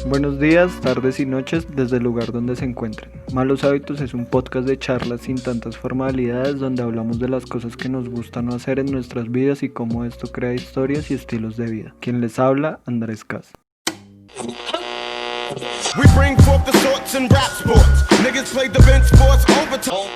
Buenos días, tardes y noches desde el lugar donde se encuentren. Malos Hábitos es un podcast de charlas sin tantas formalidades donde hablamos de las cosas que nos gusta no hacer en nuestras vidas y cómo esto crea historias y estilos de vida. Quien les habla, Andrés Cas. We bring forth the shorts and rap sports. Niggas play the bench sports overtime.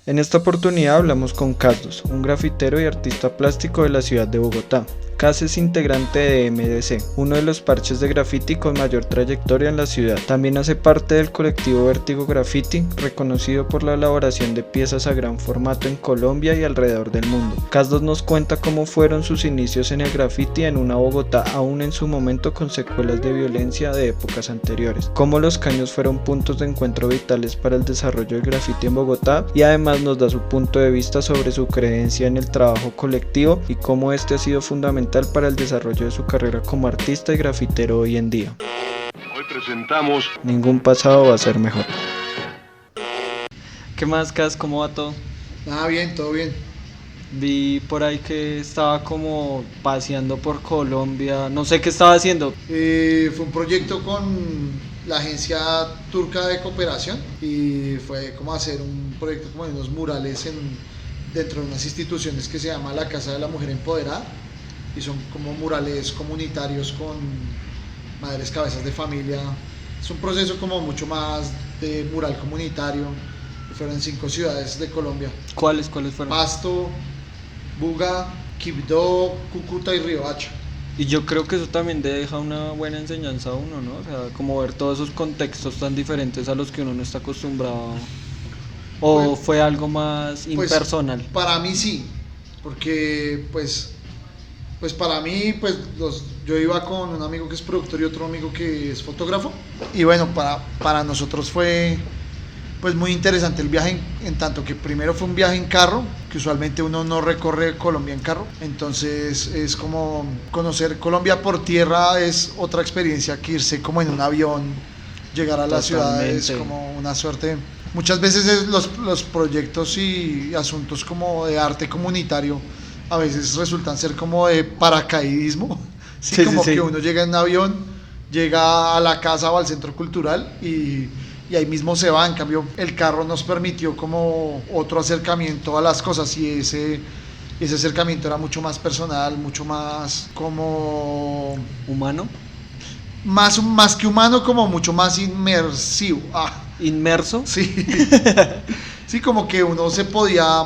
En esta oportunidad hablamos con Carlos, un grafitero y artista plástico de la ciudad de Bogotá. Cas es integrante de MDC, uno de los parches de graffiti con mayor trayectoria en la ciudad. También hace parte del colectivo Vértigo Graffiti, reconocido por la elaboración de piezas a gran formato en Colombia y alrededor del mundo. Carlos nos cuenta cómo fueron sus inicios en el graffiti en una Bogotá aún en su momento con secuelas de violencia de épocas anteriores, cómo los caños fueron puntos de encuentro vitales para el desarrollo del graffiti en Bogotá y además nos da su punto de vista sobre su creencia en el trabajo colectivo y cómo este ha sido fundamental para el desarrollo de su carrera como artista y grafitero hoy en día. Hoy presentamos Ningún pasado va a ser mejor. ¿Qué más, Cas? ¿Cómo va todo? Nada, bien, todo bien. Vi por ahí que estaba como paseando por Colombia, no sé qué estaba haciendo. Fue un proyecto con la agencia turca de cooperación y fue como hacer un proyecto como de unos murales dentro de unas instituciones que se llama la Casa de la Mujer Empoderada y son como murales comunitarios con madres cabezas de familia. Es un proceso como mucho más de mural comunitario. Fueron en 5 ciudades de Colombia. ¿Cuáles fueron? Pasto, Buga, Quibdó, Cúcuta y Riohacha. Y yo creo que eso también deja una buena enseñanza a uno, ¿no? O sea, como ver todos esos contextos tan diferentes a los que uno no está acostumbrado. ¿O pues, fue algo más impersonal? Pues, para mí sí, porque pues para mí, yo iba con un amigo que es productor y otro amigo que es fotógrafo. Y bueno, para nosotros fue pues muy interesante el viaje en tanto que primero fue un viaje en carro, que usualmente uno no recorre Colombia en carro, entonces es como conocer Colombia por tierra, es otra experiencia que irse como en un avión, llegar a la ciudad es como una suerte. Muchas veces los proyectos y asuntos como de arte comunitario a veces resultan ser como de paracaidismo, ¿sí? Que uno llega en un avión, llega a la casa o al centro cultural y ahí mismo se va. En cambio el carro nos permitió como otro acercamiento a las cosas y ese acercamiento era mucho más personal, mucho más como humano, más que humano, como mucho más inmersivo. ¿Inmerso? Sí. Sí, como que uno se podía,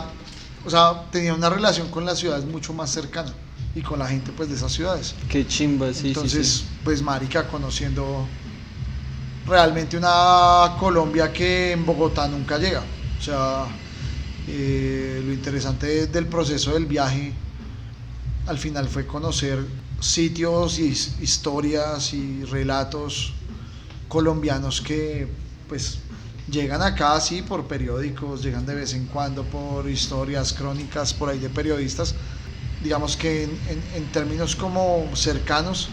o sea, tenía una relación con las ciudades mucho más cercana y con la gente pues de esas ciudades. Qué chimba, sí. Entonces, pues marica, conociendo realmente una Colombia que en Bogotá nunca llega. O sea, lo interesante del proceso del viaje al final fue conocer sitios y historias y relatos colombianos que pues llegan acá sí por periódicos, llegan de vez en cuando por historias, crónicas por ahí de periodistas. Digamos que en términos como cercanos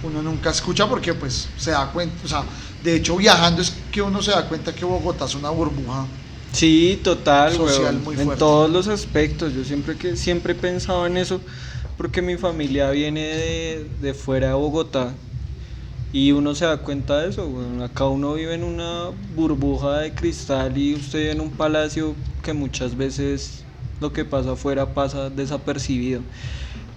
uno nunca escucha porque pues se da cuenta, o sea, de hecho viajando es que uno se da cuenta que Bogotá es una burbuja. Sí, total, social muy fuerte. En todos los aspectos. Yo siempre he pensado en eso porque mi familia viene de fuera de Bogotá y uno se da cuenta de eso, bueno, acá uno vive en una burbuja de cristal y usted vive en un palacio que muchas veces lo que pasa afuera pasa desapercibido.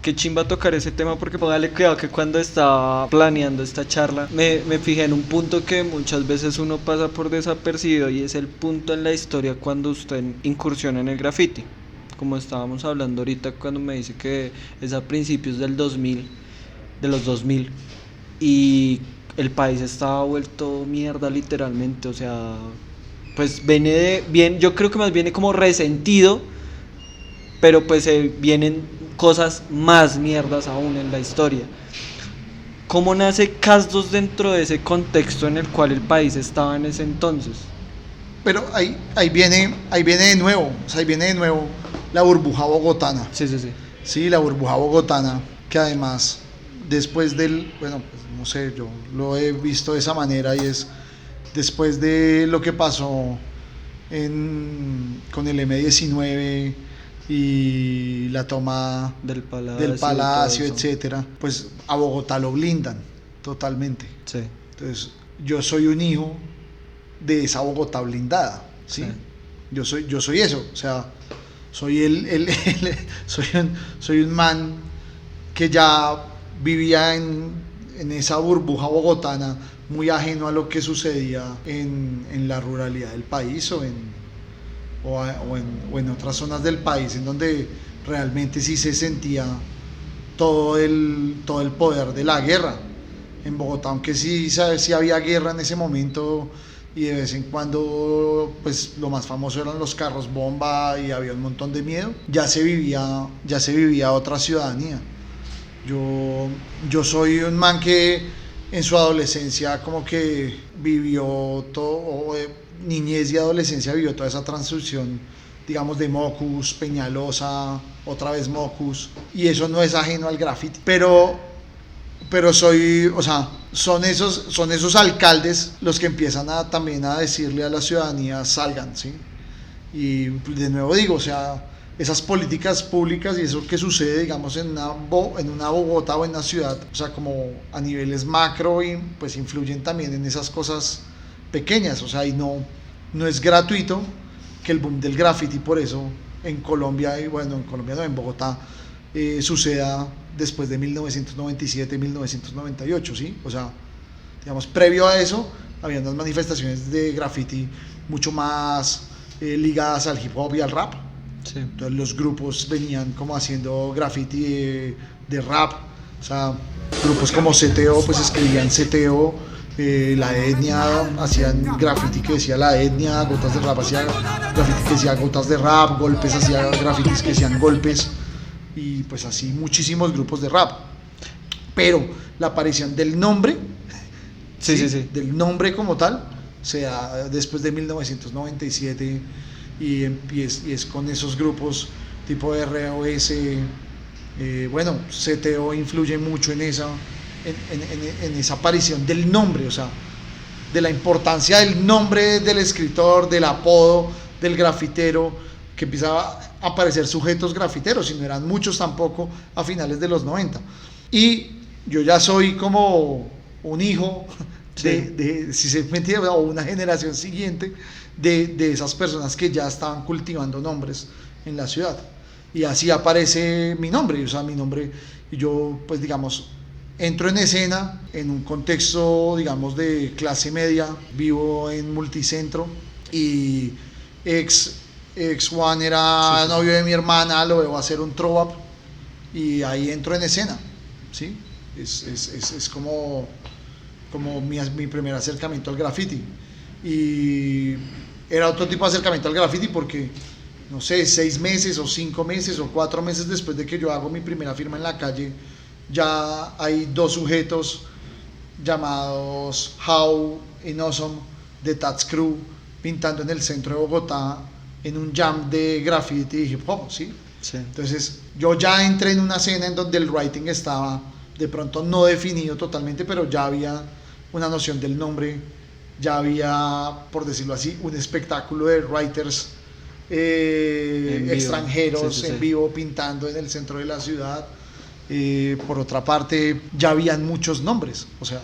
Qué chimba tocar ese tema porque póngale cuidado que cuando estaba planeando esta charla me fijé en un punto que muchas veces uno pasa por desapercibido y es el punto en la historia cuando usted incursiona en el graffiti. Como estábamos hablando ahorita cuando me dice que es a principios de los 2000 y el país estaba vuelto mierda literalmente, o sea, pues yo creo que más viene como resentido, pero pues vienen cosas más mierdas aún en la historia. ¿Cómo nace Cas2 dentro de ese contexto en el cual el país estaba en ese entonces? Pero ahí viene de nuevo, o sea, ahí viene de nuevo la burbuja bogotana. Sí. Sí, la burbuja bogotana, que además después del, bueno, pues no sé, yo lo he visto de esa manera y es después de lo que pasó con el M-19 y la toma del del palacio, etcétera, pues a Bogotá lo blindan totalmente. Sí. Entonces, yo soy un hijo de esa Bogotá blindada, ¿sí? Sí. Yo soy eso, o sea, soy soy un man que ya vivía en esa burbuja bogotana, muy ajeno a lo que sucedía en la ruralidad del país o en otras zonas del país, en donde realmente sí se sentía todo el poder de la guerra. En Bogotá, aunque sí había guerra en ese momento, y de vez en cuando pues lo más famoso eran los carros bomba y había un montón de miedo, ya se vivía otra ciudadanía. Yo soy un man que en su adolescencia como que vivió todo, niñez y adolescencia vivió toda esa transición, digamos, de Mocus, Peñalosa, otra vez Mocus, y eso no es ajeno al graffiti, pero soy, o sea, son esos alcaldes los que empiezan también a decirle a la ciudadanía salgan, ¿sí? Y de nuevo digo, o sea, esas políticas públicas y eso que sucede, digamos, en una Bogotá o en una ciudad, o sea, como a niveles macro, y pues influyen también en esas cosas pequeñas, o sea, y no es gratuito que el boom del graffiti, por eso en Colombia, y bueno, en Colombia no, en Bogotá, suceda después de 1997, 1998, ¿sí? O sea, digamos, previo a eso, había unas manifestaciones de graffiti mucho más ligadas al hip hop y al rap. Sí. Entonces los grupos venían como haciendo graffiti de rap, o sea, grupos como CTO, pues escribían CTO, La Etnia hacían graffiti que decía La Etnia, Gotas de Rap hacía graffiti que decía Gotas de Rap, Golpes hacía grafitis que decían Golpes, y pues así muchísimos grupos de rap. Pero la aparición del nombre, sí. del nombre como tal, se da después de 1997, y es con esos grupos tipo ROS, bueno, CTO influye mucho en esa aparición del nombre, o sea, de la importancia del nombre del escritor, del apodo del grafitero, que empiezan a aparecer sujetos grafiteros, y no eran muchos tampoco a finales de los 90. Y yo ya soy como un hijo de si se me entiende, o una generación siguiente de esas personas que ya estaban cultivando nombres en la ciudad. Y así aparece mi nombre, o sea, mi nombre, y yo pues digamos, entro en escena en un contexto, digamos, de clase media, vivo en Multicentro, y ex Juan era novio de mi hermana, lo veo hacer un throw up, y ahí entro en escena, ¿sí? Es como mi primer acercamiento al graffiti, y era otro tipo de acercamiento al graffiti porque, no sé, 6 meses o 5 meses o 4 meses después de que yo hago mi primera firma en la calle, ya hay 2 sujetos llamados How y Awesome de Tats Crew pintando en el centro de Bogotá en un jam de graffiti y hip hop, ¿sí? Sí. Entonces yo ya entré en una escena en donde el writing estaba de pronto no definido totalmente, pero ya había una noción del nombre, ya había, por decirlo así, un espectáculo de writers extranjeros en vivo pintando en el centro de la ciudad. Por otra parte, ya habían muchos nombres, o sea,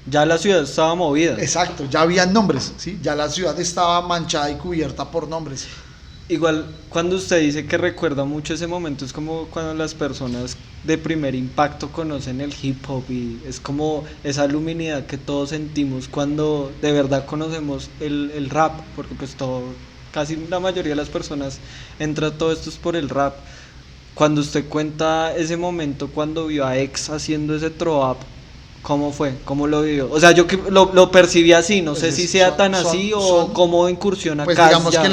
ya la ciudad estaba movida. Exacto, ya habían nombres, ¿sí? Ya la ciudad estaba manchada y cubierta por nombres. Igual, cuando usted dice que recuerda mucho ese momento, es como cuando las personas de primer impacto conocen el hip hop, y es como esa luminidad que todos sentimos cuando de verdad conocemos el rap, porque pues casi la mayoría de las personas entra todo esto es por el rap. Cuando usted cuenta ese momento cuando vio a X haciendo ese throw up, ¿cómo fue? ¿Cómo lo vivió? O sea, yo que lo percibí así, no sé si sea tan así o cómo incursiona pues acá. Pues digamos ya. Que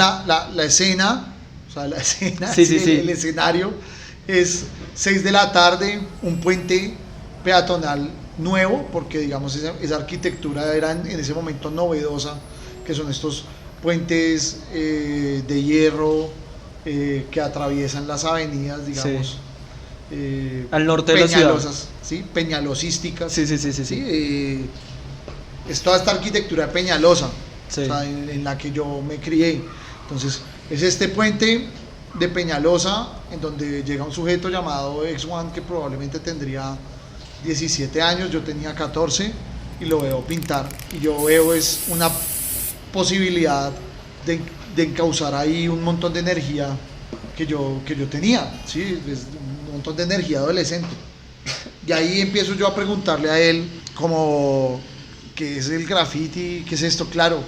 la escena, o sea, la escena, sí. El escenario es 6 de la tarde, un puente peatonal nuevo, porque digamos esa arquitectura era en ese momento novedosa, que son estos puentes de hierro que atraviesan las avenidas, digamos. Sí. Al norte de la ciudad. ¿Sí? Peñalosísticas. Sí. es toda esta arquitectura de Peñalosa, Sí. o sea, en la que yo me crié. Entonces, es este puente de Peñalosa en donde llega un sujeto llamado X1 que probablemente tendría 17 años, yo tenía 14 y lo veo pintar. Y yo veo es una posibilidad de encauzar ahí un montón de energía que yo tenía, ¿sí? Es un montón de energía adolescente. Y ahí empiezo yo a preguntarle a él como qué es el graffiti, qué es esto. Claro,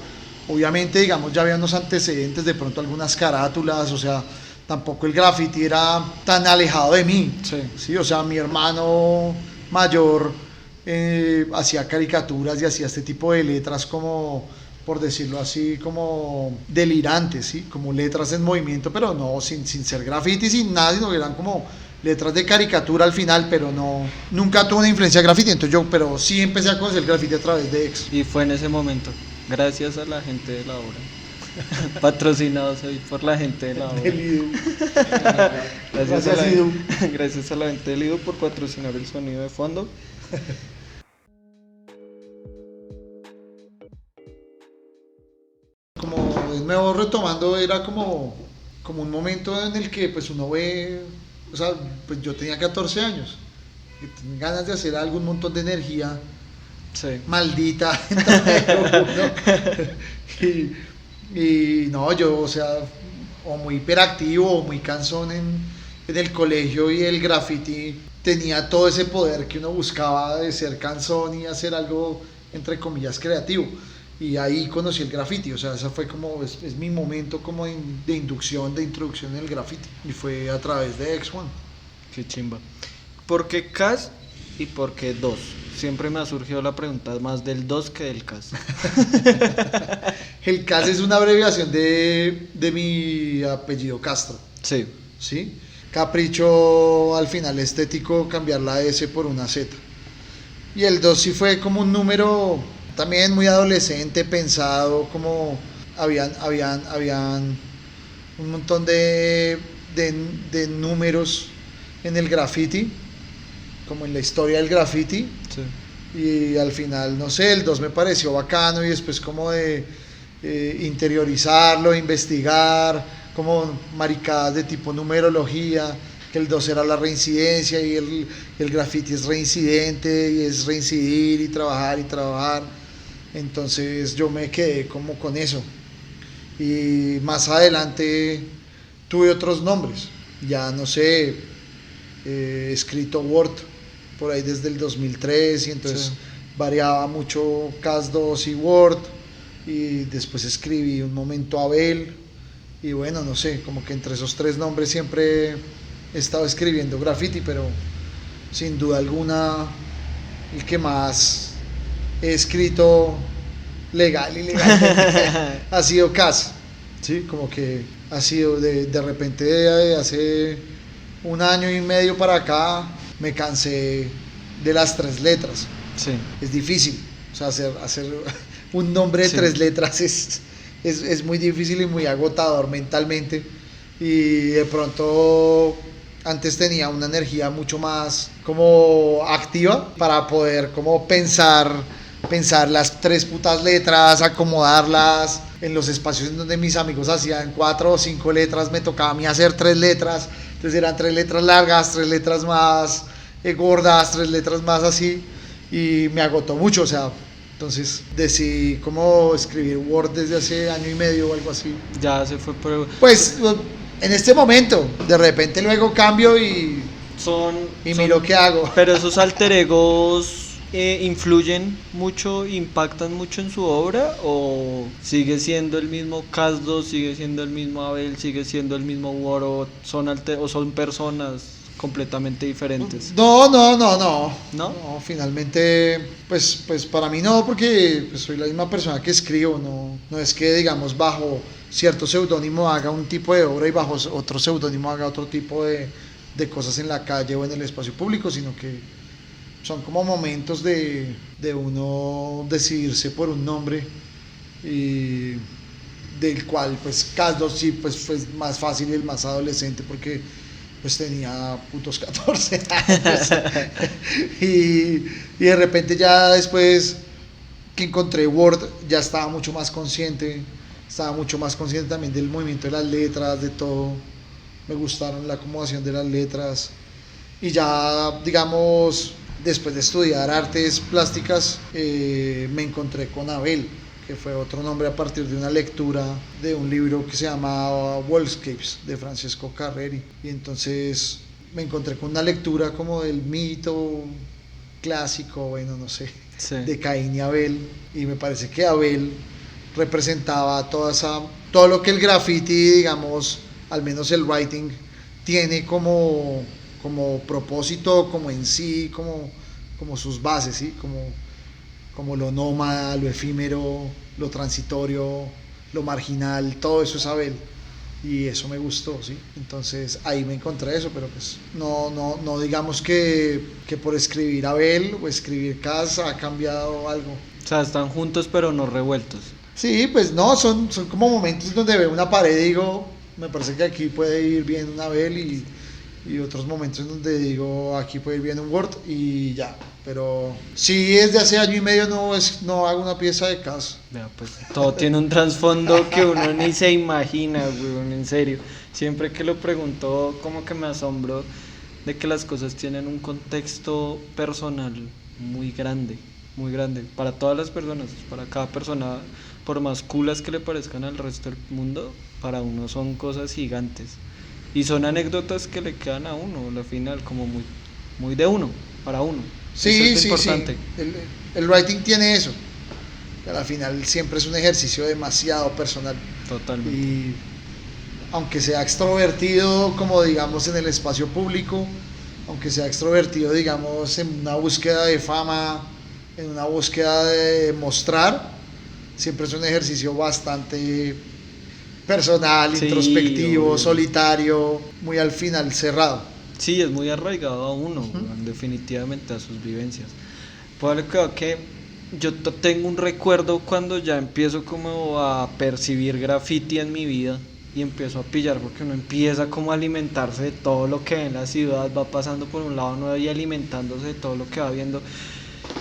obviamente digamos ya había unos antecedentes, de pronto algunas carátulas, o sea, tampoco el graffiti era tan alejado de mí, Sí. ¿sí? O sea, mi hermano mayor hacía caricaturas y hacía este tipo de letras como, por decirlo así, como delirantes, ¿sí? Como letras en movimiento, pero no, sin ser graffiti, sin nada, sino que eran como letras de caricatura al final, pero no, nunca tuve una influencia de graffiti, entonces pero sí empecé a conocer el graffiti a través de X. Y fue en ese momento, gracias a la gente de la obra. Patrocinados hoy por la gente de la obra. Del IDU. Gracias, Gracias, a la, IDU. gracias a la gente del IDU por patrocinar el sonido de fondo. Como de nuevo retomando, era como un momento en el que pues uno ve, o sea, pues yo tenía 14 años y tenía ganas de hacer algo, un montón de energía Sí. maldita dentro de uno. Y no, yo, o sea, o muy hiperactivo o muy cansón en el colegio, y el graffiti tenía todo ese poder que uno buscaba de ser cansón y hacer algo entre comillas creativo. Y ahí conocí el graffiti, o sea, ese fue como, es mi momento como de inducción, de introducción en el graffiti, y fue a través de X1. Qué chimba. ¿Por qué CAS y por qué 2? Siempre me ha surgido la pregunta más del 2 que del CAS. El CAS es una abreviación de mi apellido Castro, Sí. ¿sí? Capricho al final estético, cambiar la S por una Z. Y el 2 sí fue como un número también muy adolescente, pensado, como habían un montón de números en el graffiti, como en la historia del graffiti. Sí. Y al final, no sé, el 2 me pareció bacano, y después como de interiorizarlo, investigar, como maricadas de tipo numerología, que el 2 era la reincidencia, y el graffiti es reincidente, y es reincidir y trabajar y trabajar. Entonces yo me quedé como con eso. Y más adelante tuve otros nombres, ya no sé, escrito Word por ahí desde el 2003, y entonces Sí. variaba mucho CAS2 y Word, y después escribí un momento Abel, y bueno, no sé, como que entre esos tres nombres siempre he estado escribiendo graffiti, pero sin duda alguna el que más he escrito legal y legalmente ha sido CAS, ¿sí? Como que ha sido de repente, de hace un año y medio para acá, me cansé de las 3 letras. Sí. Es difícil, o sea, hacer un nombre de Sí. 3 letras es muy difícil y muy agotador mentalmente. Y de pronto antes tenía una energía mucho más como activa para poder como pensar las 3 putas letras, acomodarlas en los espacios en donde mis amigos hacían 4 o 5 letras, me tocaba a mí hacer 3 letras. Entonces eran 3 letras largas, 3 letras más gordas, 3 letras más así, y me agotó mucho, o sea, entonces decidí como escribir Word desde hace año y medio o algo así. Ya se fue por... Pues en este momento, de repente luego cambio y Son... miro qué hago. Pero esos alter egos influyen mucho, impactan mucho en su obra, o sigue siendo el mismo CAS2, sigue siendo el mismo Abel, sigue siendo el mismo Word, o son personas completamente diferentes. No, ¿No? finalmente, pues para mí no, porque pues, soy la misma persona que escribo, no es que digamos bajo cierto seudónimo haga un tipo de obra y bajo otro seudónimo haga otro tipo de cosas en la calle o en el espacio público, sino que son como momentos de uno decidirse por un nombre, y del cual pues CAS2 sí pues fue más fácil y el más adolescente, porque pues tenía putos 14 años y de repente ya después que encontré Word, ya estaba mucho más consciente, también del movimiento de las letras, de todo. Me gustaron la acomodación de las letras. Y ya, digamos, después de estudiar artes plásticas, me encontré con Abel, que fue otro nombre a partir de una lectura de un libro que se llama Wallscapes, de Francesco Carreri. Y entonces me encontré con una lectura como del mito clásico, bueno, no sé, Sí. de Caín y Abel. Y me parece que Abel representaba todo lo que el graffiti, digamos, al menos el writing, tiene como propósito, como en sí, como sus bases, ¿sí? Como lo nómada, lo efímero, lo transitorio, lo marginal, todo eso es Abel. Y eso me gustó, ¿sí? Entonces ahí me encontré eso, pero pues no digamos que por escribir Abel o escribir Cas ha cambiado algo. O sea, están juntos pero no revueltos. Sí, pues no, son como momentos donde veo una pared y digo, me parece que aquí puede ir bien un Abel y otros momentos donde digo, aquí puede ir bien un Word y ya. Pero sí, desde hace año y medio no hago una pieza de Cas. Vea, pues todo tiene un trasfondo que uno ni se imagina, weón, en serio. Siempre que lo pregunto, como que me asombro de que las cosas tienen un contexto personal muy grande, para todas las personas, para cada persona, por más culas que le parezcan al resto del mundo, para uno son cosas gigantes. Y son anécdotas que le quedan a uno, al final, como muy de uno, para uno. Eso Sí, es sí, importante. sí. El writing tiene eso. Que al final siempre es un ejercicio demasiado personal. Totalmente. Y aunque sea extrovertido, como digamos en el espacio público, aunque sea extrovertido, digamos, en una búsqueda de fama, en una búsqueda de mostrar, siempre es un ejercicio bastante personal, Sí, introspectivo, obvio. solitario, muy al final cerrado. Sí, es muy arraigado a uno, weón, definitivamente a sus vivencias. Pues creo que yo tengo un recuerdo cuando ya empiezo como a percibir graffiti en mi vida y empiezo a pillar porque uno empieza como a alimentarse de todo lo que ve en la ciudad, va pasando por un lado nuevo y alimentándose de todo lo que va viendo.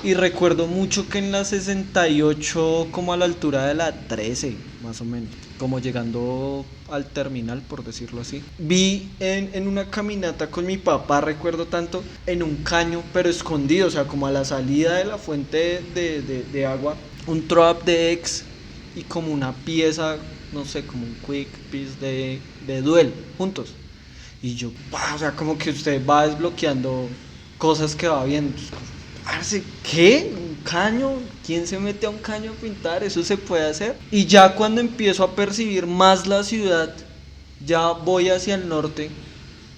Y recuerdo mucho que en la 68, como a la altura de la 13, más o menos, como llegando al terminal, por decirlo así, vi en una caminata con mi papá, recuerdo tanto, en un caño, pero escondido, o sea, como a la salida de la fuente de agua, un throw-up de ex y como una pieza, no sé, como un quick piece de duel, juntos. Y yo, ¡pah! O sea, como que usted va desbloqueando cosas que va viendo. Parce, ¿qué? ¿Un caño? ¿Quién se mete a un caño a pintar? ¿Eso se puede hacer? Y ya cuando empiezo a percibir más la ciudad, ya voy hacia el norte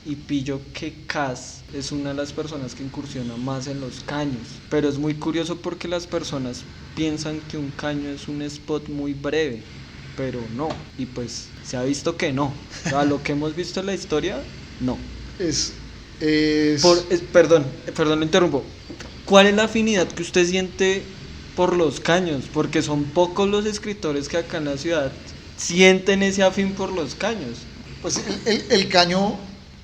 y pillo que Cas es una de las personas que incursiona más en los caños. Pero es muy curioso porque las personas piensan que un caño es un spot muy breve, pero no. Y pues se ha visto que no. O sea, lo que hemos visto en la historia, no. Es Perdón, lo interrumpo. ¿Cuál es la afinidad que usted siente por los caños? Porque son pocos los escritores que acá en la ciudad sienten ese afín por los caños. Pues el caño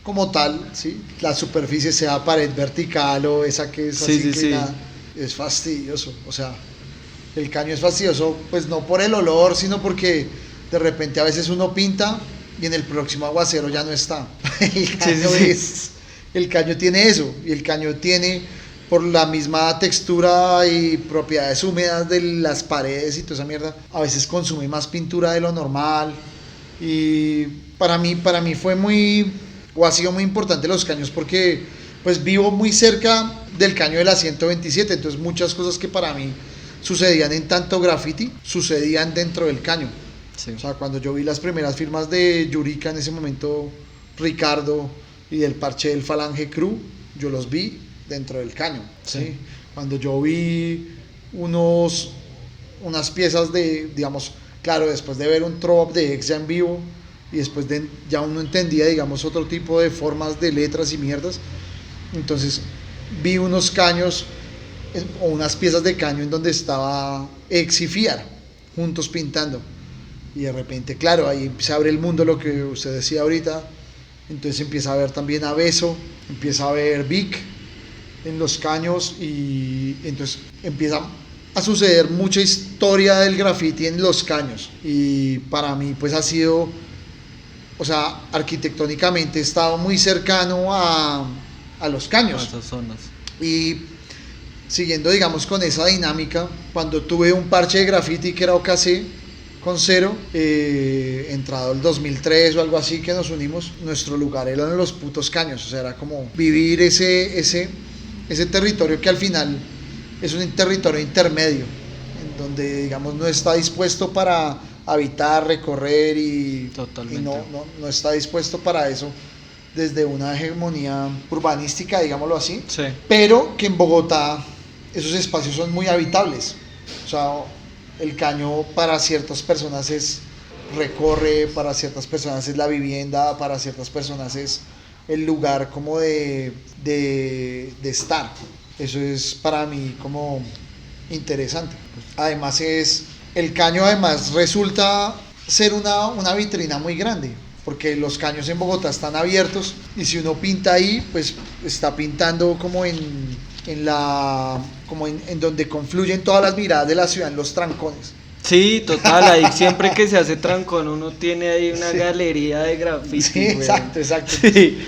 como tal, ¿sí? La superficie, sea pared vertical o esa que es Sí, así sí, inclinada, es fastidioso. O sea, el caño es fastidioso, pues no por el olor, sino porque de repente a veces uno pinta y en el próximo aguacero ya no está. El caño tiene eso, y el caño tiene, por la misma textura y propiedades húmedas de las paredes y toda esa mierda, a veces consume más pintura de lo normal. Y para mí fue ha sido muy importante los caños porque pues vivo muy cerca del caño de la 127, entonces muchas cosas que para mí sucedían en tanto graffiti sucedían dentro del caño. Sí. O sea, cuando yo vi las primeras firmas de Yurika en ese momento, Ricardo, y del parche del Falange Crew, yo los vi dentro del caño. ¿sí? Sí. Cuando yo vi unas piezas digamos, claro, después de ver un throw-up de Ex ya en vivo, y después ya uno entendía, digamos, otro tipo de formas de letras y mierdas, entonces vi unos caños o unas piezas de caño en donde estaba Ex y Fiar juntos pintando, y de repente, claro, ahí se abre el mundo, lo que usted decía ahorita. Entonces empieza a ver también a Beso, empieza a ver Vic en los caños, y entonces empieza a suceder mucha historia del graffiti en Los Caños y para mí pues ha sido, o sea, arquitectónicamente he estado muy cercano a Los A Caños esas zonas. y siguiendo digamos con esa dinámica, cuando tuve un parche de graffiti que era OKC con Cero, entrado el 2003 o algo así que nos unimos, nuestro lugar eran los putos Caños, o sea, era como vivir ese territorio que al final es un territorio intermedio, en donde digamos no está dispuesto para habitar, recorrer y Totalmente. no está dispuesto para eso desde una hegemonía urbanística, digámoslo así, Sí. pero que en Bogotá esos espacios son muy habitables. O sea, el Caño para ciertas personas es recorre, para ciertas personas es la vivienda, para ciertas personas es el lugar como de estar. Eso es para mí como interesante. Además el Caño además resulta ser una vitrina muy grande, porque los caños en Bogotá están abiertos y si uno pinta ahí, pues está pintando como en donde confluyen todas las miradas de la ciudad, en los trancones. Sí, total, ahí siempre que se hace trancón uno tiene ahí una galería de graffiti. Sí, weón. exacto. Sí.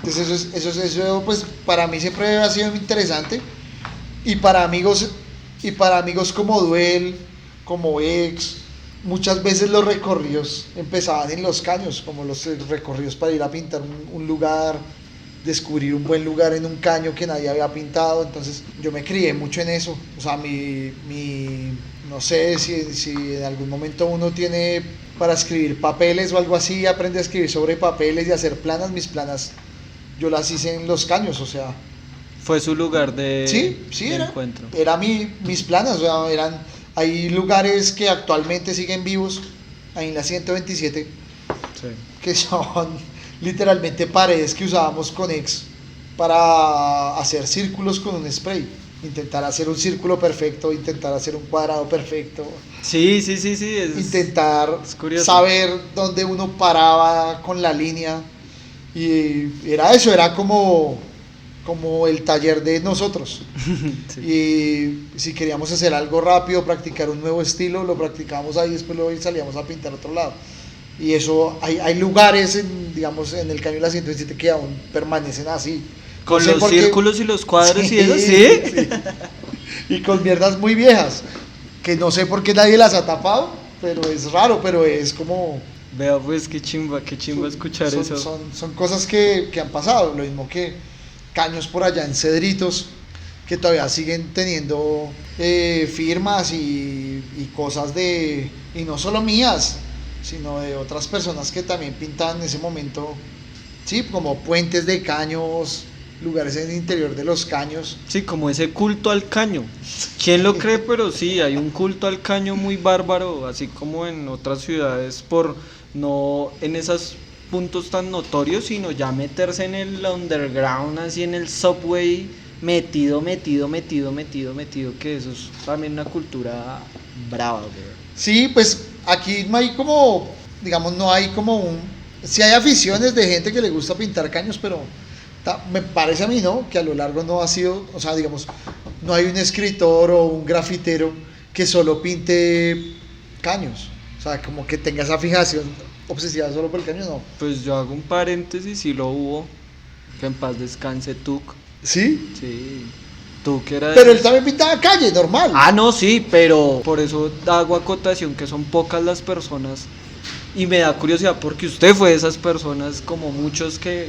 Entonces eso pues para mí siempre ha sido interesante y para amigos como Duel, como Ex, muchas veces los recorridos empezaban en Los Caños, como los recorridos para ir a pintar un lugar, descubrir un buen lugar en un caño que nadie había pintado. Entonces yo me crié mucho en eso. O sea, no sé si en algún momento uno tiene para escribir papeles o algo así, aprende a escribir sobre papeles y hacer planas. Mis planas yo las hice en Los Caños, o sea. Fue su lugar de Sí, encuentro. era mis planas, o sea, hay lugares que actualmente siguen vivos, ahí en la 127, Sí. que son literalmente paredes que usábamos con Ex para hacer círculos con un spray. Intentar hacer un círculo perfecto, intentar hacer un cuadrado perfecto, Sí, intentar es curioso. saber dónde uno paraba con la línea. Y era eso, era como el taller de nosotros. Sí. Y si queríamos hacer algo rápido, practicar un nuevo estilo, lo practicábamos ahí, después luego salíamos a pintar a otro lado. Y eso, hay lugares, digamos, en el Caño de la 127 que aún permanecen así. Con No sé los por qué. círculos y los cuadros Sí, y eso, ¿sí? sí. Y con mierdas muy viejas, que no sé por qué nadie las ha tapado, pero es raro, pero es como... Vea pues qué chimba escuchar eso. Son cosas que han pasado, lo mismo que caños por allá en Cedritos, que todavía siguen teniendo firmas y cosas y no solo mías, sino de otras personas que también pintaban en ese momento, sí, como puentes de caños, lugares en el interior de los caños. Sí, como ese culto al caño. ¿Quién lo cree? Pero sí, hay un culto al caño muy bárbaro, así como en otras ciudades, por no en esos puntos tan notorios, sino ya meterse en el underground, así en el subway, metido, que eso es también una cultura brava, güey. Sí, pues aquí no hay como, digamos, no hay como sí hay aficiones de gente que le gusta pintar caños, pero me parece a mí, ¿no? Que a lo largo no ha sido, o sea, digamos, no hay un escritor o un grafitero que solo pinte caños. O sea, como que tenga esa fijación obsesiva solo por el caño, no. Pues yo hago un paréntesis, sí lo hubo, que en paz descanse Tuk. ¿Sí? Sí, Tuk era... Pero él también pintaba calle, normal. Ah, no, sí, pero por eso hago acotación que son pocas las personas y me da curiosidad porque usted fue de esas personas como muchos que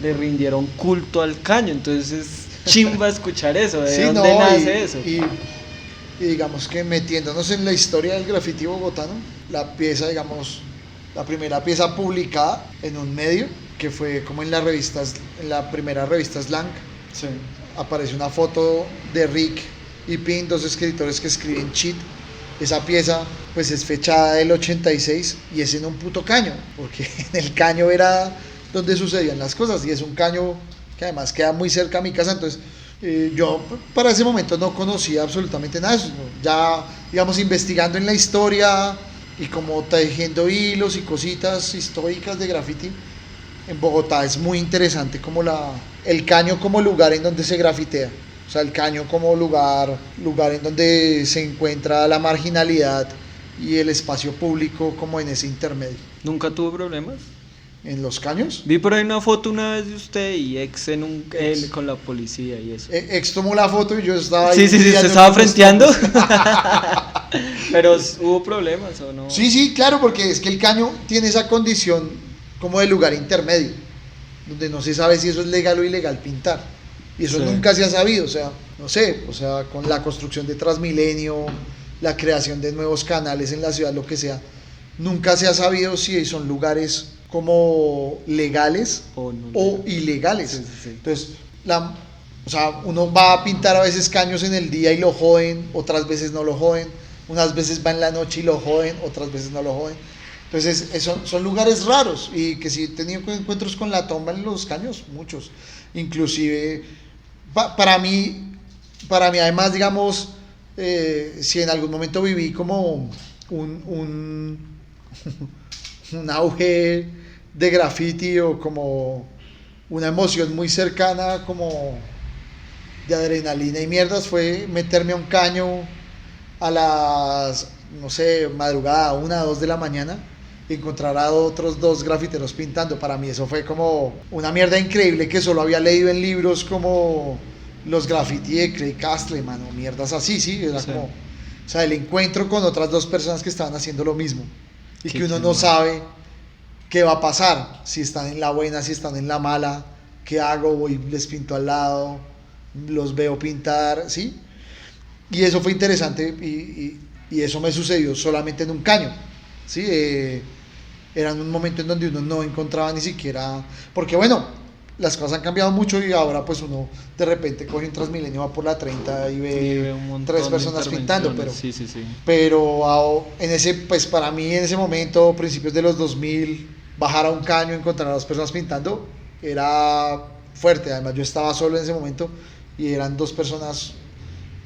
le rindieron culto al caño, entonces es chimba escuchar eso, ¿de Sí, dónde no, nace eso? Y digamos que metiéndonos en la historia del grafiti bogotano, la primera pieza publicada en un medio, que fue como en la primera revista Slang, Sí. aparece una foto de Rick y Pin, dos escritores que escriben cheat. Esa pieza pues es fechada del 86 y es en un puto caño, porque en el caño era donde sucedían las cosas y es un caño que además queda muy cerca a mi casa. Entonces yo para ese momento no conocía absolutamente nada de eso, ya digamos investigando en la historia y como tejiendo hilos y cositas históricas de graffiti. En Bogotá es muy interesante como el caño como lugar en donde se grafitea. O sea, el Caño como lugar en donde se encuentra la marginalidad y el espacio público como en ese intermedio. ¿Nunca tuvo problemas? ¿En Los Caños? Vi por ahí una foto una vez de usted y ex en un Ex. con la policía y eso. Ex tomó la foto y yo estaba ahí. Sí, sí, sí, pillando ¿se estaba fotos frenteando? todas. Pero hubo problemas o no. Sí, sí, claro, porque es que el Caño tiene esa condición como de lugar intermedio, donde no se sabe si eso es legal o ilegal pintar. Y eso Sí. nunca se ha sabido, o sea, no sé, o sea, con la construcción de Transmilenio, la creación de nuevos canales en la ciudad, lo que sea, nunca se ha sabido si son lugares como legales O no o legal. ilegales. Sí, sí, sí. Entonces, o sea, uno va a pintar a veces caños en el día y lo joden, otras veces no lo joden, unas veces va en la noche y lo joden, otras veces no lo joden. Entonces, son lugares raros y que sí he tenido encuentros con la tomba en Los Caños, muchos. Inclusive, para mí además, digamos, si en algún momento viví como un un auge de graffiti o como una emoción muy cercana como de adrenalina y mierdas, fue meterme a un caño a las, no sé, madrugada, 1, 2 de la mañana, y encontrar a otros 2 grafiteros pintando. Para mí eso fue como una mierda increíble que solo había leído en libros como los graffiti de Craig Castle, mano, mierdas así, sí, era Sí. como, o sea, el encuentro con otras 2 personas que estaban haciendo lo mismo y Qué que uno chimba. no sabe qué va a pasar, si están en la buena, si están en la mala, qué hago, voy, les pinto al lado, los veo pintar, ¿sí? Y eso fue interesante y eso me sucedió solamente en un caño, ¿sí? Era en un momento en donde uno no encontraba ni siquiera, porque bueno, las cosas han cambiado mucho y ahora pues uno de repente coge un Transmilenio, va por la 30 y Y ve veo un montón 3 de personas pintando, pero intervenciones. Sí, sí, sí. en ese, pues para mí en ese momento, principios de los 2000, bajar a un caño, encontrar a 2 personas pintando, era fuerte. Además yo estaba solo en ese momento y eran 2 personas,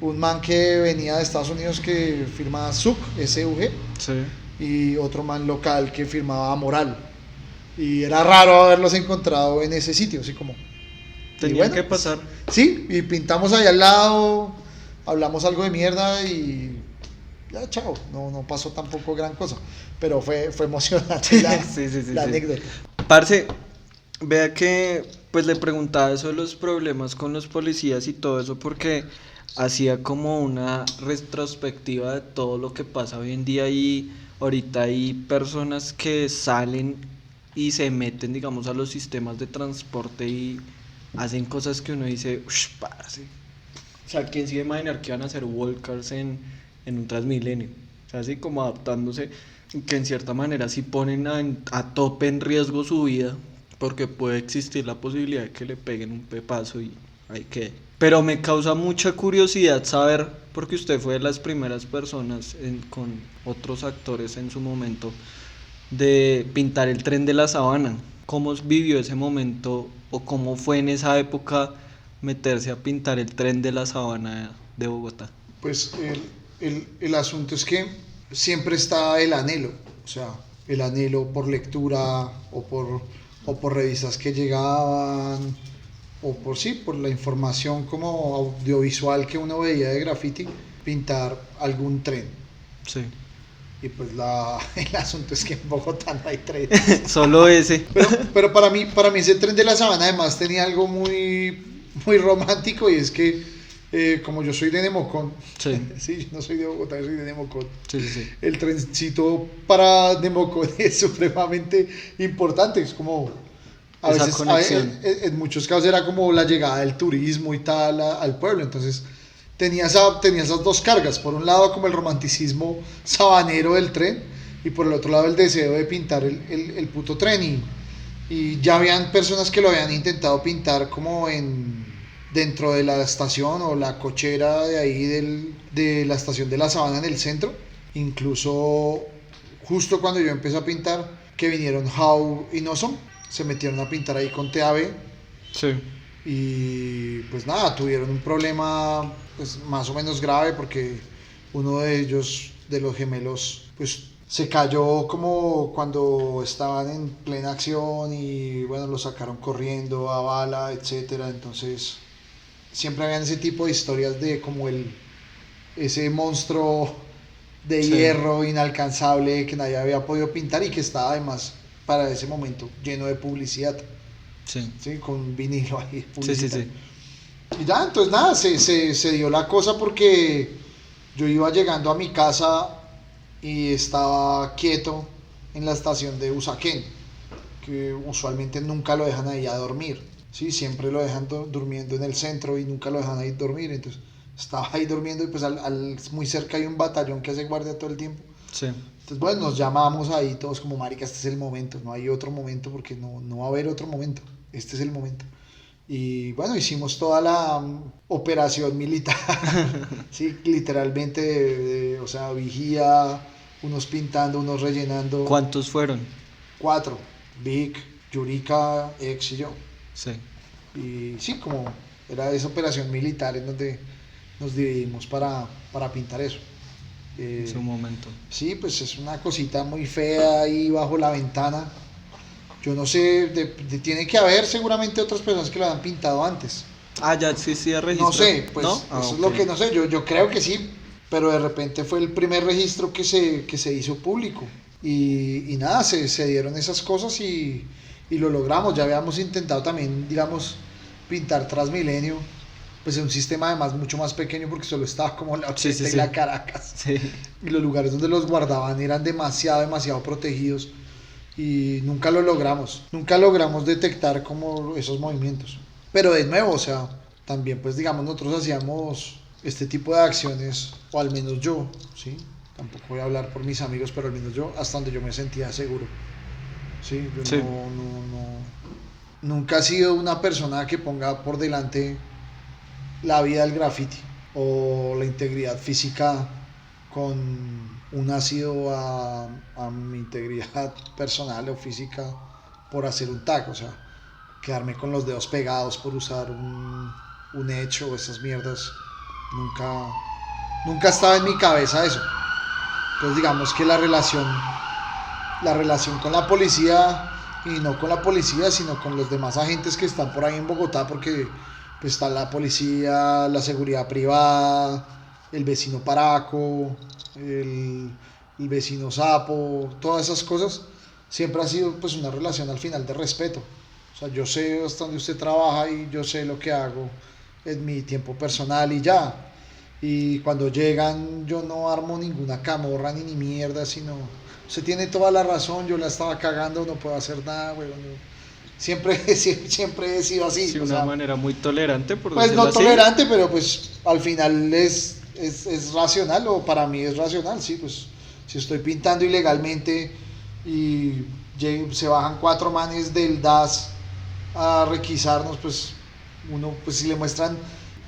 un man que venía de Estados Unidos que firmaba SUG, SUG, Sí. y otro man local que firmaba Moral. Y era raro haberlos encontrado en ese sitio, así como... y Tenía bueno, que pues, pasar. sí, y pintamos ahí al lado, hablamos algo de mierda y ya, chao. No pasó tampoco gran cosa, pero fue emocionante Sí, sí, sí, la sí. anécdota. Parce, vea que pues le preguntaba eso de los problemas con los policías y todo eso porque hacía como una retrospectiva de todo lo que pasa hoy en día y ahorita hay personas que salen y se meten, digamos, a los sistemas de transporte y hacen cosas que uno dice, uff, parce. O sea, ¿quién se iba a imaginar que iban a hacer walkers en un Transmilenio? O sea, así como adaptándose, que en cierta manera sí ponen a tope en riesgo su vida, porque puede existir la posibilidad de que le peguen un pepazo y ahí quede. Pero me causa mucha curiosidad saber, porque usted fue de las primeras personas con otros actores en su momento, de pintar el tren de la Sabana. ¿Cómo vivió ese momento o cómo fue en esa época meterse a pintar el tren de la Sabana de Bogotá? Pues el asunto es que siempre está el anhelo, o sea, el anhelo por lectura o por revistas que llegaban, o por sí, por la información como audiovisual que uno veía de graffiti, pintar algún tren. Sí. Y pues el asunto es que en Bogotá no hay tren. Solo ese. Pero para mí ese tren de la Sabana además tenía algo muy romántico, y es que como yo soy de Nemocón, Sí. sí, yo no soy de Bogotá, yo soy de Nemocón, Sí, sí, sí. el trencito para Nemocón es supremamente importante, es como a Esa veces conexión. en muchos casos era como la llegada del turismo y tal al pueblo, entonces tenía esas 2 cargas, por un lado como el romanticismo sabanero del tren y por el otro lado el deseo de pintar el puto tren, y ya habían personas que lo habían intentado pintar como dentro de la estación o la cochera de ahí de la estación de la Sabana en el centro. Incluso justo cuando yo empecé a pintar, que vinieron How y Nosom, se metieron a pintar ahí con TAB Sí. y pues nada, tuvieron un problema pues más o menos grave porque uno de ellos, de los gemelos, pues se cayó como cuando estaban en plena acción y bueno, lo sacaron corriendo a bala, etcétera. Entonces siempre habían ese tipo de historias de como ese monstruo de Sí. hierro inalcanzable que nadie había podido pintar y que estaba además para ese momento lleno de publicidad, Sí, ¿sí? Con vinilo ahí sí, sí, publicitario. sí. Y ya, entonces nada, se dio la cosa porque yo iba llegando a mi casa y estaba quieto en la estación de Usaquén, que usualmente nunca lo dejan ahí a dormir, ¿sí? Siempre lo dejan durmiendo en el centro y nunca lo dejan ahí dormir, entonces estaba ahí durmiendo y pues muy cerca hay un batallón que hace guardia todo el tiempo. Sí, Entonces, bueno, nos llamamos ahí todos como, marica, este es el momento, no hay otro momento porque no va a haber otro momento, este es el momento. Y bueno, hicimos toda la operación militar, sí, literalmente, o sea, vigía, unos pintando, unos rellenando, ¿cuántos fueron? 4, Vic, Yurika, Ex y yo. Sí, Y sí, como era esa operación militar en donde nos dividimos para pintar eso. en su momento. Sí, pues es una cosita muy fea ahí bajo la ventana. Yo no sé, tiene que haber seguramente otras personas que lo han pintado antes. Ah, ya existía registro. No sé, pues ¿No? eso Ah, es ok. lo que no sé, yo creo que sí, pero de repente fue el primer registro que se hizo público. Y nada, se dieron esas cosas y lo logramos. Ya habíamos intentado también, digamos, pintar Transmilenio, pues en un sistema además mucho más pequeño porque solo estaba como la Sí, 80 sí, y sí. la Caracas. Sí, Y los lugares donde los guardaban eran demasiado protegidos y nunca lo logramos. Nunca logramos detectar como esos movimientos. Pero de nuevo, o sea, también pues digamos nosotros hacíamos este tipo de acciones, o al menos yo, ¿sí? Tampoco voy a hablar por mis amigos, pero al menos yo, hasta donde yo me sentía seguro. Sí, yo sí. nunca he sido una persona que ponga por delante la vida del graffiti o la integridad física con un ácido a mi integridad personal o física por hacer un tag, o sea, quedarme con los dedos pegados por usar un hecho o esas mierdas, nunca estaba en mi cabeza eso. Entonces digamos que la relación con la policía, y no con la policía, sino con los demás agentes que están por ahí en Bogotá, porque pues está la policía, la seguridad privada, el vecino paraco, el vecino sapo, todas esas cosas, siempre ha sido pues una relación al final de respeto. O sea, yo sé hasta dónde usted trabaja y yo sé lo que hago en mi tiempo personal y ya. Y cuando llegan yo no armo ninguna camorra ni mierda, sino usted tiene toda la razón, yo la estaba cagando, no puedo hacer nada, güey. Siempre, siempre he sido así. Sí, o una sea, manera muy tolerante, por pues decirlo no así. tolerante, pero pues al final es racional, o para mí es racional, sí, pues si estoy pintando ilegalmente y se bajan 4 manes del DAS a requisarnos, pues uno, pues si le muestran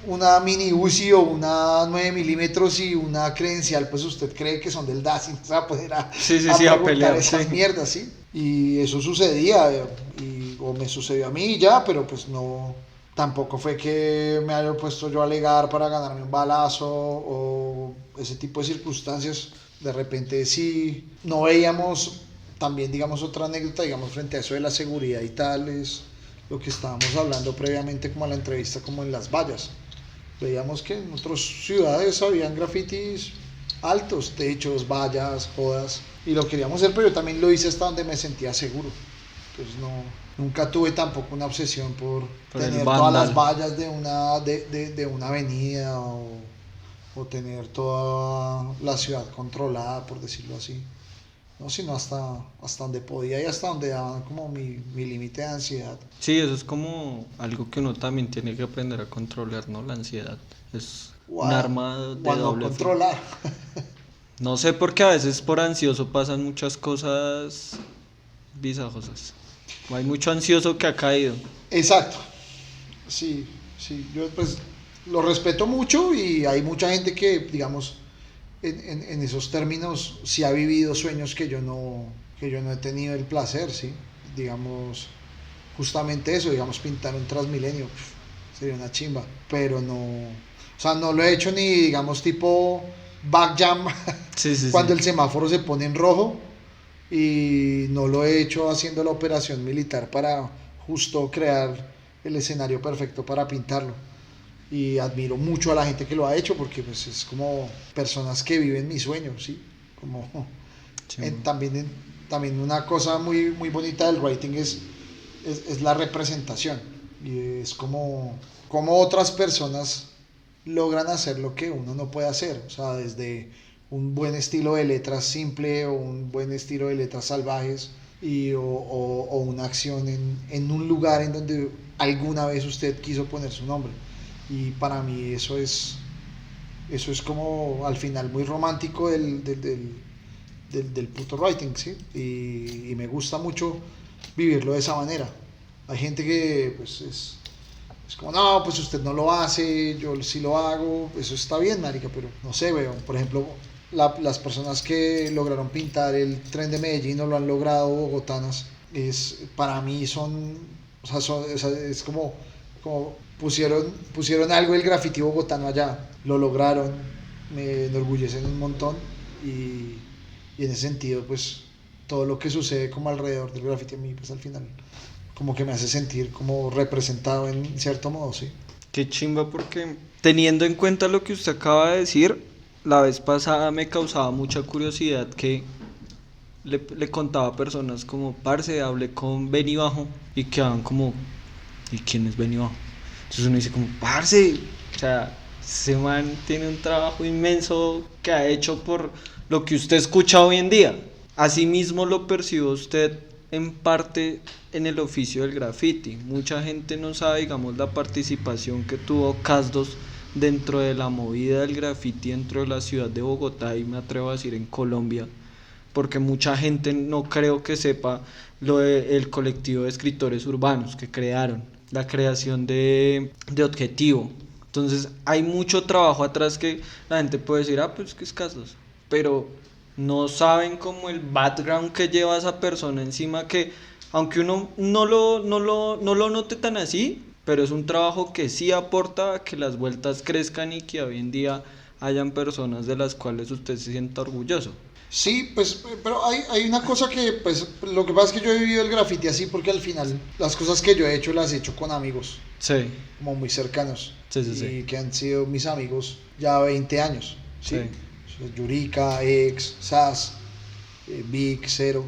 una mini UCI o una 9 milímetros y una credencial, pues usted cree que son del DAS y no se va a poder Sí, sí, a sí, a preguntar pelear, esas sí. mierdas, ¿sí? Y eso sucedía, o me sucedió a mí ya, pero pues no, tampoco fue que me haya puesto yo a alegar para ganarme un balazo o ese tipo de circunstancias. De repente sí, no veíamos, también digamos otra anécdota, digamos frente a eso de la seguridad y tal, es lo que estábamos hablando previamente como a la entrevista, como en las vallas. Veíamos que en otras ciudades habían grafitis altos, techos, vallas, jodas, y lo queríamos hacer, pero yo también lo hice hasta donde me sentía seguro. Entonces nunca tuve tampoco una obsesión por Por el tener todas las vándal. vallas de una avenida o tener toda la ciudad controlada, por decirlo así. No, sino hasta donde podía y hasta donde daba como mi límite de ansiedad. Sí, eso es como algo que uno también tiene que aprender a controlar, ¿no? La ansiedad. Es un arma O de a no doble filo. controlar. No sé por qué a veces por ansioso pasan muchas cosas visajosas. Hay mucho ansioso que ha caído. Exacto. Sí, yo pues lo respeto mucho y hay mucha gente que, digamos, en esos términos sí ha vivido sueños que yo no he tenido el placer, ¿sí? Digamos, justamente eso, digamos, pintar un Transmilenio, sería una chimba, pero no, o sea, no lo he hecho ni, digamos, tipo backjam, Sí, sí, cuando sí. el semáforo se pone en rojo, y no lo he hecho haciendo la operación militar para justo crear el escenario perfecto para pintarlo. y admiro mucho a la gente que lo ha hecho porque pues es como personas que viven mi sueño, ¿sí? Como Sí, también una cosa muy bonita del writing es la representación y es como otras personas logran hacer lo que uno no puede hacer, o sea, desde un buen estilo de letras simple o un buen estilo de letras salvajes o una acción en un lugar en donde alguna vez usted quiso poner su nombre. Y para mí eso es como al final muy romántico del puto writing, ¿sí? Y me gusta mucho vivirlo de esa manera. Hay gente que pues es como, no, pues usted no lo hace, yo sí lo hago, eso está bien, marica, pero no sé, weón, por ejemplo, las personas que lograron pintar el tren de Medellín o lo han logrado, bogotanas, para mí o sea, es como pusieron algo del graffiti bogotano allá, lo lograron, me enorgullecen un montón y en ese sentido, pues, todo lo que sucede como alrededor del graffiti a mí, pues al final como que me hace sentir como representado en cierto modo, sí. qué chimba porque teniendo en cuenta lo que usted acaba de decir, la vez pasada me causaba mucha curiosidad que le contaba a personas como, parce, hablé con Benny Bajo y quedaban como, ¿y quién es Benny Bajo? Entonces uno dice como, parce, o sea, ese man tiene un trabajo inmenso que ha hecho por lo que usted escucha hoy en día. Asimismo lo percibió usted en parte en el oficio del graffiti. Mucha gente no sabe, digamos, la participación que tuvo Casdos dentro de la movida del graffiti dentro de la ciudad de Bogotá y me atrevo a decir en Colombia, porque mucha gente no creo que sepa el colectivo de escritores urbanos que crearon, la creación de Objetivo. Entonces hay mucho trabajo atrás que la gente puede decir, ah, pues que es Casdos, pero no saben como el background que lleva esa persona encima que, aunque uno no lo note tan así, pero es un trabajo que sí aporta a que las vueltas crezcan y que hoy en día hayan personas de las cuales usted se sienta orgulloso. Sí, pues, pero hay una cosa que, pues, lo que pasa es que yo he vivido el graffiti así porque al final las cosas que yo he hecho las he hecho con amigos, Sí, como muy cercanos, sí, sí, y sí. que han sido mis amigos ya 20 años, ¿sí? Sí. Yurika, Ex, Sas, Vic, Cero.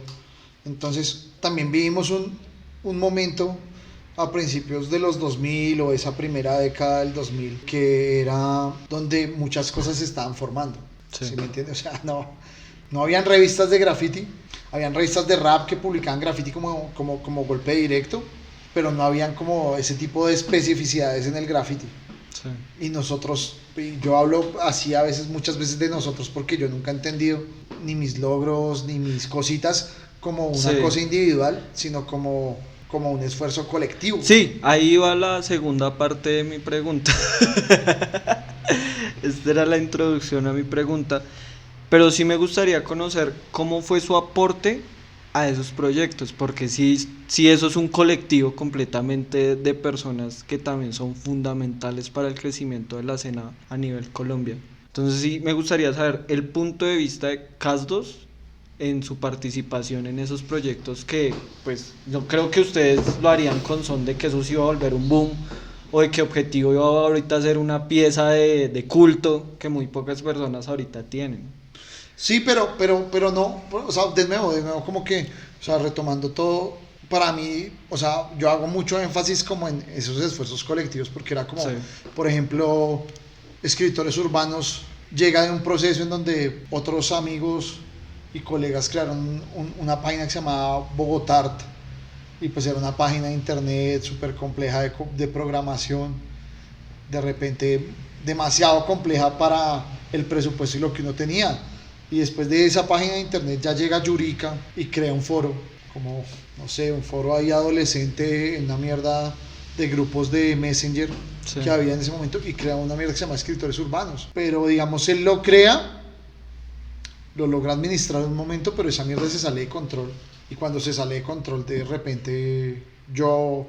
Entonces, también vivimos un momento a principios de los 2000 o esa primera década del 2000 que era donde muchas cosas se estaban formando, Sí. ¿sí me entiendes? O sea, no habían revistas de graffiti, habían revistas de rap que publicaban graffiti como golpe directo, pero no habían como ese tipo de especificidades en el graffiti. Sí. Y nosotros, y yo hablo así a veces, muchas veces de nosotros, porque yo nunca he entendido ni mis logros, ni mis cositas como una Sí. cosa individual, sino como un esfuerzo colectivo. Sí, ahí va la segunda parte de mi pregunta. Esta era la introducción a mi pregunta. Pero sí me gustaría conocer cómo fue su aporte a esos proyectos, porque sí eso es un colectivo completamente de personas que también son fundamentales para el crecimiento de la escena a nivel Colombia. Entonces sí me gustaría saber el punto de vista de Casdos en su participación en esos proyectos que pues yo creo que ustedes lo harían con son de que eso se iba a volver un boom o de que Objetivo iba ahorita a ser una pieza de culto que muy pocas personas ahorita tienen. Sí, pero no, o sea, de nuevo, como que, o sea, retomando todo, para mí, o sea, yo hago mucho énfasis como en esos esfuerzos colectivos, porque era como, Sí. por ejemplo, escritores urbanos llega de un proceso en donde otros amigos y colegas crearon una página que se llamaba Bogotart, y pues era una página de internet súper compleja de programación, de repente demasiado compleja para el presupuesto y lo que uno tenía. Y después de esa página de internet ya llega Yurika y crea un foro, como, no sé, un foro ahí adolescente en una mierda de grupos de Messenger Sí. que había en ese momento y crea una mierda que se llama Escritores Urbanos. Pero digamos, él lo crea, lo logra administrar un momento, pero esa mierda se sale de control. Y cuando se sale de control, de repente yo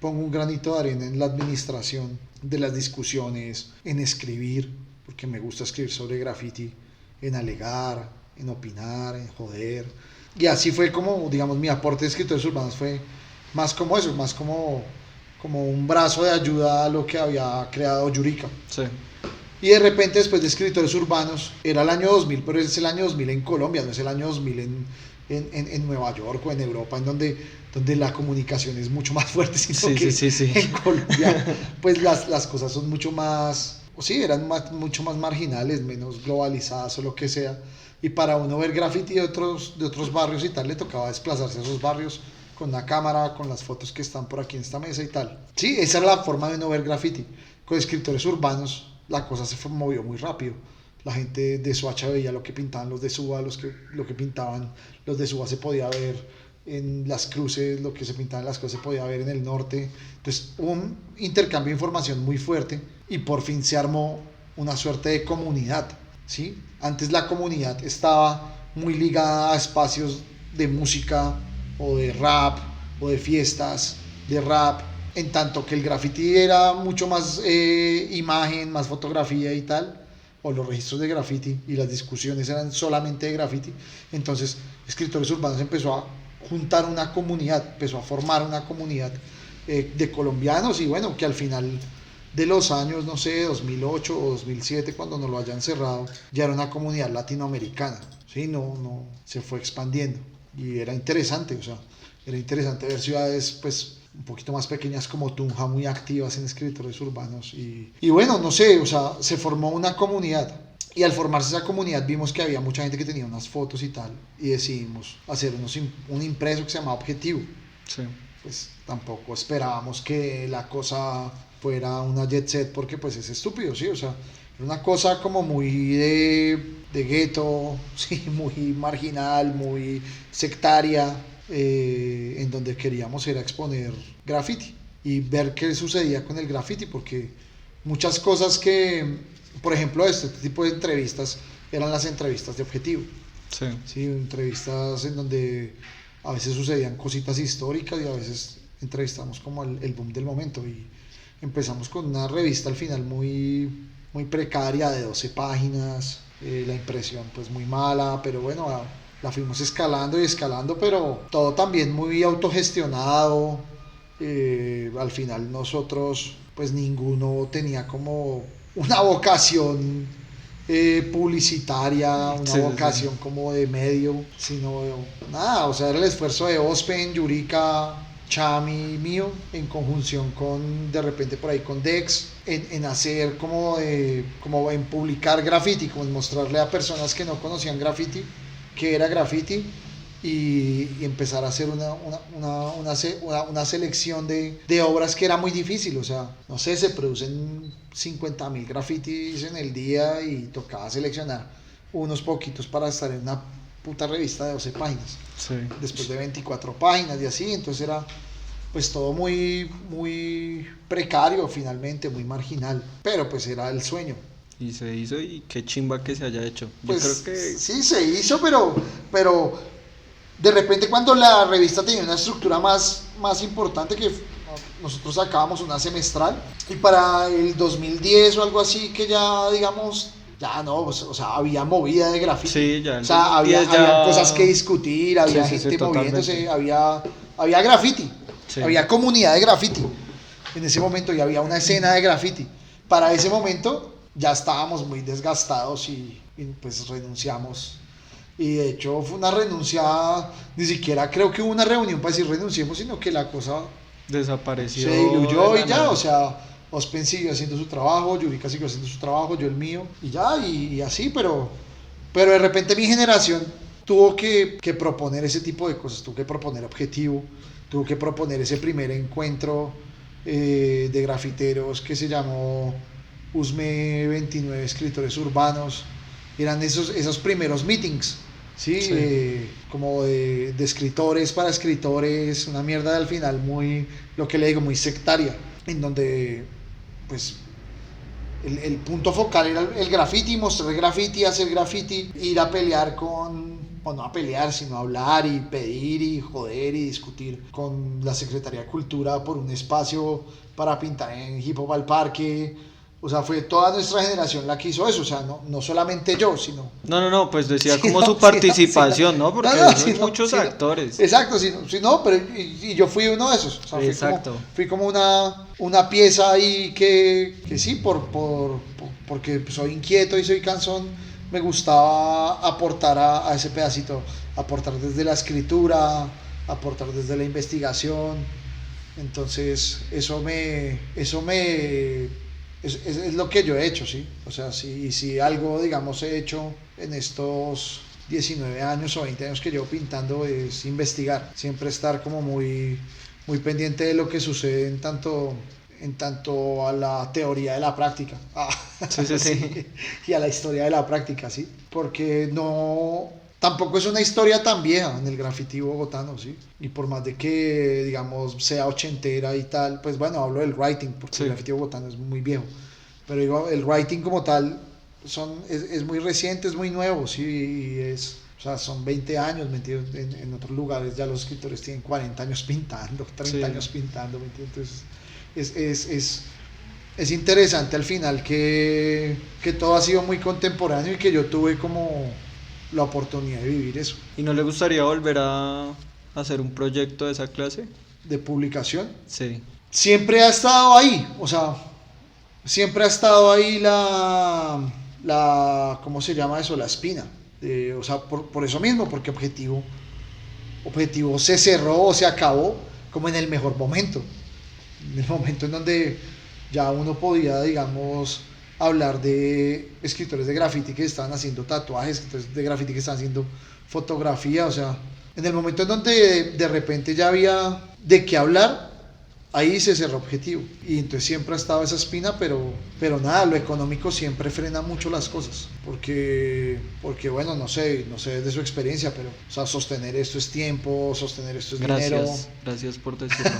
pongo un granito de arena en la administración de las discusiones, en escribir, porque me gusta escribir sobre graffiti, en alegar, en opinar, en joder. Y así fue como, digamos, mi aporte de escritores urbanos fue más como eso, más como como un brazo de ayuda a lo que había creado Yurika. Sí. Y de repente, después de Escritores Urbanos, era el año 2000, pero es el año 2000 en Colombia, no es el año 2000 en Nueva York o en Europa, en donde la comunicación es mucho más fuerte, sino Sí. en Colombia pues las cosas son mucho más, o sí, eran mucho más marginales, menos globalizadas o lo que sea. Y para uno ver graffiti de otros barrios y tal, le tocaba desplazarse a esos barrios con una cámara, con las fotos que están por aquí en esta mesa y tal. Sí, esa era la forma de no ver graffiti. Con Escritores Urbanos la cosa se movió muy rápido. La gente de Soacha veía lo que pintaban los de Suba, lo que pintaban los de Suba se podía ver en las cruces, lo que se pintaba en las cruces se podía ver en el norte. Entonces hubo un intercambio de información muy fuerte y por fin se armó una suerte de comunidad, ¿sí? Antes la comunidad estaba muy ligada a espacios de música o de rap o de fiestas de rap, en tanto que el graffiti era mucho más imagen, más fotografía y tal, o los registros de graffiti y las discusiones eran solamente de graffiti. Entonces Escritores Urbanos empezó a juntar una comunidad, empezó a formar una comunidad de colombianos y bueno, que al final de los años, no sé, 2008 o 2007, cuando nos lo hayan cerrado, ya era una comunidad latinoamericana, ¿sí? No, se fue expandiendo y era interesante, o sea, era interesante ver ciudades pues un poquito más pequeñas como Tunja muy activas en Escritores Urbanos y bueno, no sé, o sea, se formó una comunidad y al formarse esa comunidad vimos que había mucha gente que tenía unas fotos y tal y decidimos hacer un impreso que se llamaba Objetivo. Sí. Pues tampoco esperábamos que la cosa fuera una jet set porque pues es estúpido, sí, o sea, era una cosa como muy de gueto, sí, muy marginal, muy sectaria, en donde queríamos era exponer graffiti y ver qué sucedía con el graffiti, porque muchas cosas que, por ejemplo, este tipo de entrevistas eran las entrevistas de Objetivo, Sí. sí, entrevistas en donde a veces sucedían cositas históricas y a veces entrevistamos como el boom del momento y empezamos con una revista al final muy precaria de 12 páginas, la impresión pues muy mala, pero bueno, la fuimos escalando y escalando, pero todo también muy autogestionado. Al final nosotros pues ninguno tenía como una vocación publicitaria, una vocación como de medio, sino nada, o sea, era el esfuerzo de Ospen, Yurika, Chami, mío, en conjunción con, de repente por ahí con Dex, en hacer como en publicar graffiti, como en mostrarle a personas que no conocían graffiti, que era graffiti, y empezar a hacer una selección de obras que era muy difícil, o sea, no sé, se producen 50.000 grafitis en el día y tocaba seleccionar unos poquitos para estar en una puta revista de 12 páginas, Sí. después de 24 páginas y así, entonces era pues todo muy precario finalmente, muy marginal, pero pues era el sueño. Y se hizo y qué chimba que se haya hecho. Pues Yo creo que sí, se hizo, pero de repente cuando la revista tenía una estructura más importante, que nosotros sacábamos una semestral, y para el 2010 o algo así, que ya digamos, ya no, o sea, había movida de graffiti. sí, ya. O sea, había cosas que discutir, había Sí, gente moviéndose, totalmente. había graffiti, Sí. había comunidad de graffiti en ese momento y había una escena de graffiti. Para ese momento ya estábamos muy desgastados y pues renunciamos. Y de hecho fue una renuncia, ni siquiera creo que hubo una reunión para decir renunciemos, sino que la cosa Desapareció. se diluyó de y la ya, nada. o sea, Ospen siguió haciendo su trabajo, Yurika siguió haciendo su trabajo, yo el mío, y ya, y así, pero de repente mi generación tuvo que proponer ese tipo de cosas, tuvo que proponer Objetivo, tuvo que proponer ese primer encuentro de grafiteros que se llamó USME 29 Escritores Urbanos, eran esos primeros meetings, ¿sí? Sí. Como de escritores para escritores, una mierda al final muy, lo que le digo, muy sectaria, en donde pues el punto focal era el graffiti, mostrar graffiti, hacer graffiti, ir a pelear o no a pelear, sino a hablar y pedir y joder y discutir con la Secretaría de Cultura por un espacio para pintar en Hip Hop al Parque, O sea, fue toda nuestra generación la que hizo eso, o sea, no solamente yo, sino... No, pues decía Sí, como no, su sí, no, participación, sí, ¿no? Porque no, son sí, no, muchos sí, no. actores. Exacto, sí, no, pero y yo fui uno de esos. O sea, Exacto. fui como una pieza ahí que sí, porque soy inquieto y soy cansón, me gustaba aportar a ese pedacito, aportar desde la escritura, aportar desde la investigación. Entonces, es lo que yo he hecho, ¿sí? O sea, si algo, digamos, he hecho en estos 19 años o 20 años que llevo pintando es investigar, siempre estar como muy pendiente de lo que sucede en tanto a la teoría de la práctica Sí. sí, y a la historia de la práctica, ¿sí? Porque tampoco es una historia tan vieja en el graffiti bogotano, ¿sí? Y por más de que, digamos, sea ochentera y tal, pues bueno, hablo del writing, porque Sí. el graffiti bogotano es muy viejo. Pero digo, el writing como tal es muy reciente, es muy nuevo, ¿sí? O sea, son 20 años, ¿me entiendes? En otros lugares ya los escritores tienen 40 años pintando, 30 Sí. años pintando, ¿me entiendes? Entonces, es interesante al final que todo ha sido muy contemporáneo y que yo tuve como la oportunidad de vivir eso, ¿Y no le gustaría volver a hacer un proyecto de esa clase? de publicación. Sí. Siempre ha estado ahí, o sea, siempre ha estado ahí ¿cómo se llama eso? La espina. O sea, por eso mismo, porque objetivo se cerró o se acabó como en el mejor momento. En el momento en donde ya uno podía, digamos, hablar de escritores de graffiti que estaban haciendo tatuajes, escritores de graffiti que estaban haciendo fotografía, o sea, en el momento en donde de repente ya había de qué hablar, ahí se cerró objetivo. Y entonces siempre ha estado esa espina, pero nada, lo económico siempre frena mucho las cosas. Porque bueno, no sé de su experiencia, pero o sea, sostener esto es tiempo, sostener esto es dinero. Gracias por decirlo.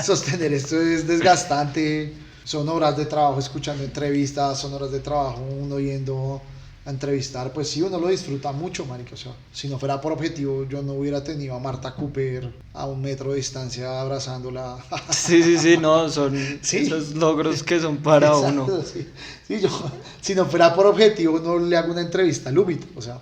Sostener esto es desgastante, son horas de trabajo escuchando entrevistas, son horas de trabajo uno yendo a entrevistar, pues sí, uno lo disfruta mucho, marica, o sea, si no fuera por objetivo, yo no hubiera tenido a Marta Cooper a 1 metro de distancia abrazándola. Sí, no, son Sí. esos logros que son para Exacto, uno. sí. Sí, yo, si no fuera por objetivo, no le hago una entrevista a Lubit, o sea,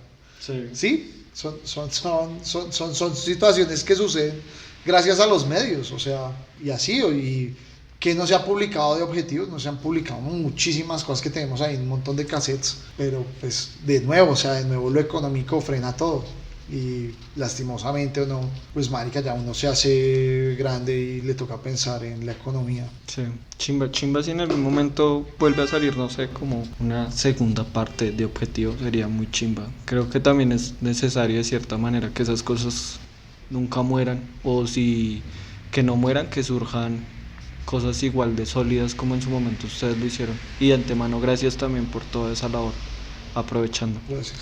sí, son situaciones que suceden gracias a los medios, o sea, y así, y que no se ha publicado de objetivos, no se han publicado muchísimas cosas que tenemos ahí, un montón de cassettes, pero pues de nuevo lo económico frena todo. Y lastimosamente o no, pues marica, ya uno se hace grande y le toca pensar en la economía. Sí, chimba si en algún momento vuelve a salir, no sé, como una segunda parte de Objetivo, sería muy chimba. Creo que también es necesario de cierta manera que esas cosas nunca mueran, o si que no mueran, que surjan cosas igual de sólidas como en su momento ustedes lo hicieron. Y de antemano, gracias también por toda esa labor, aprovechando. Gracias.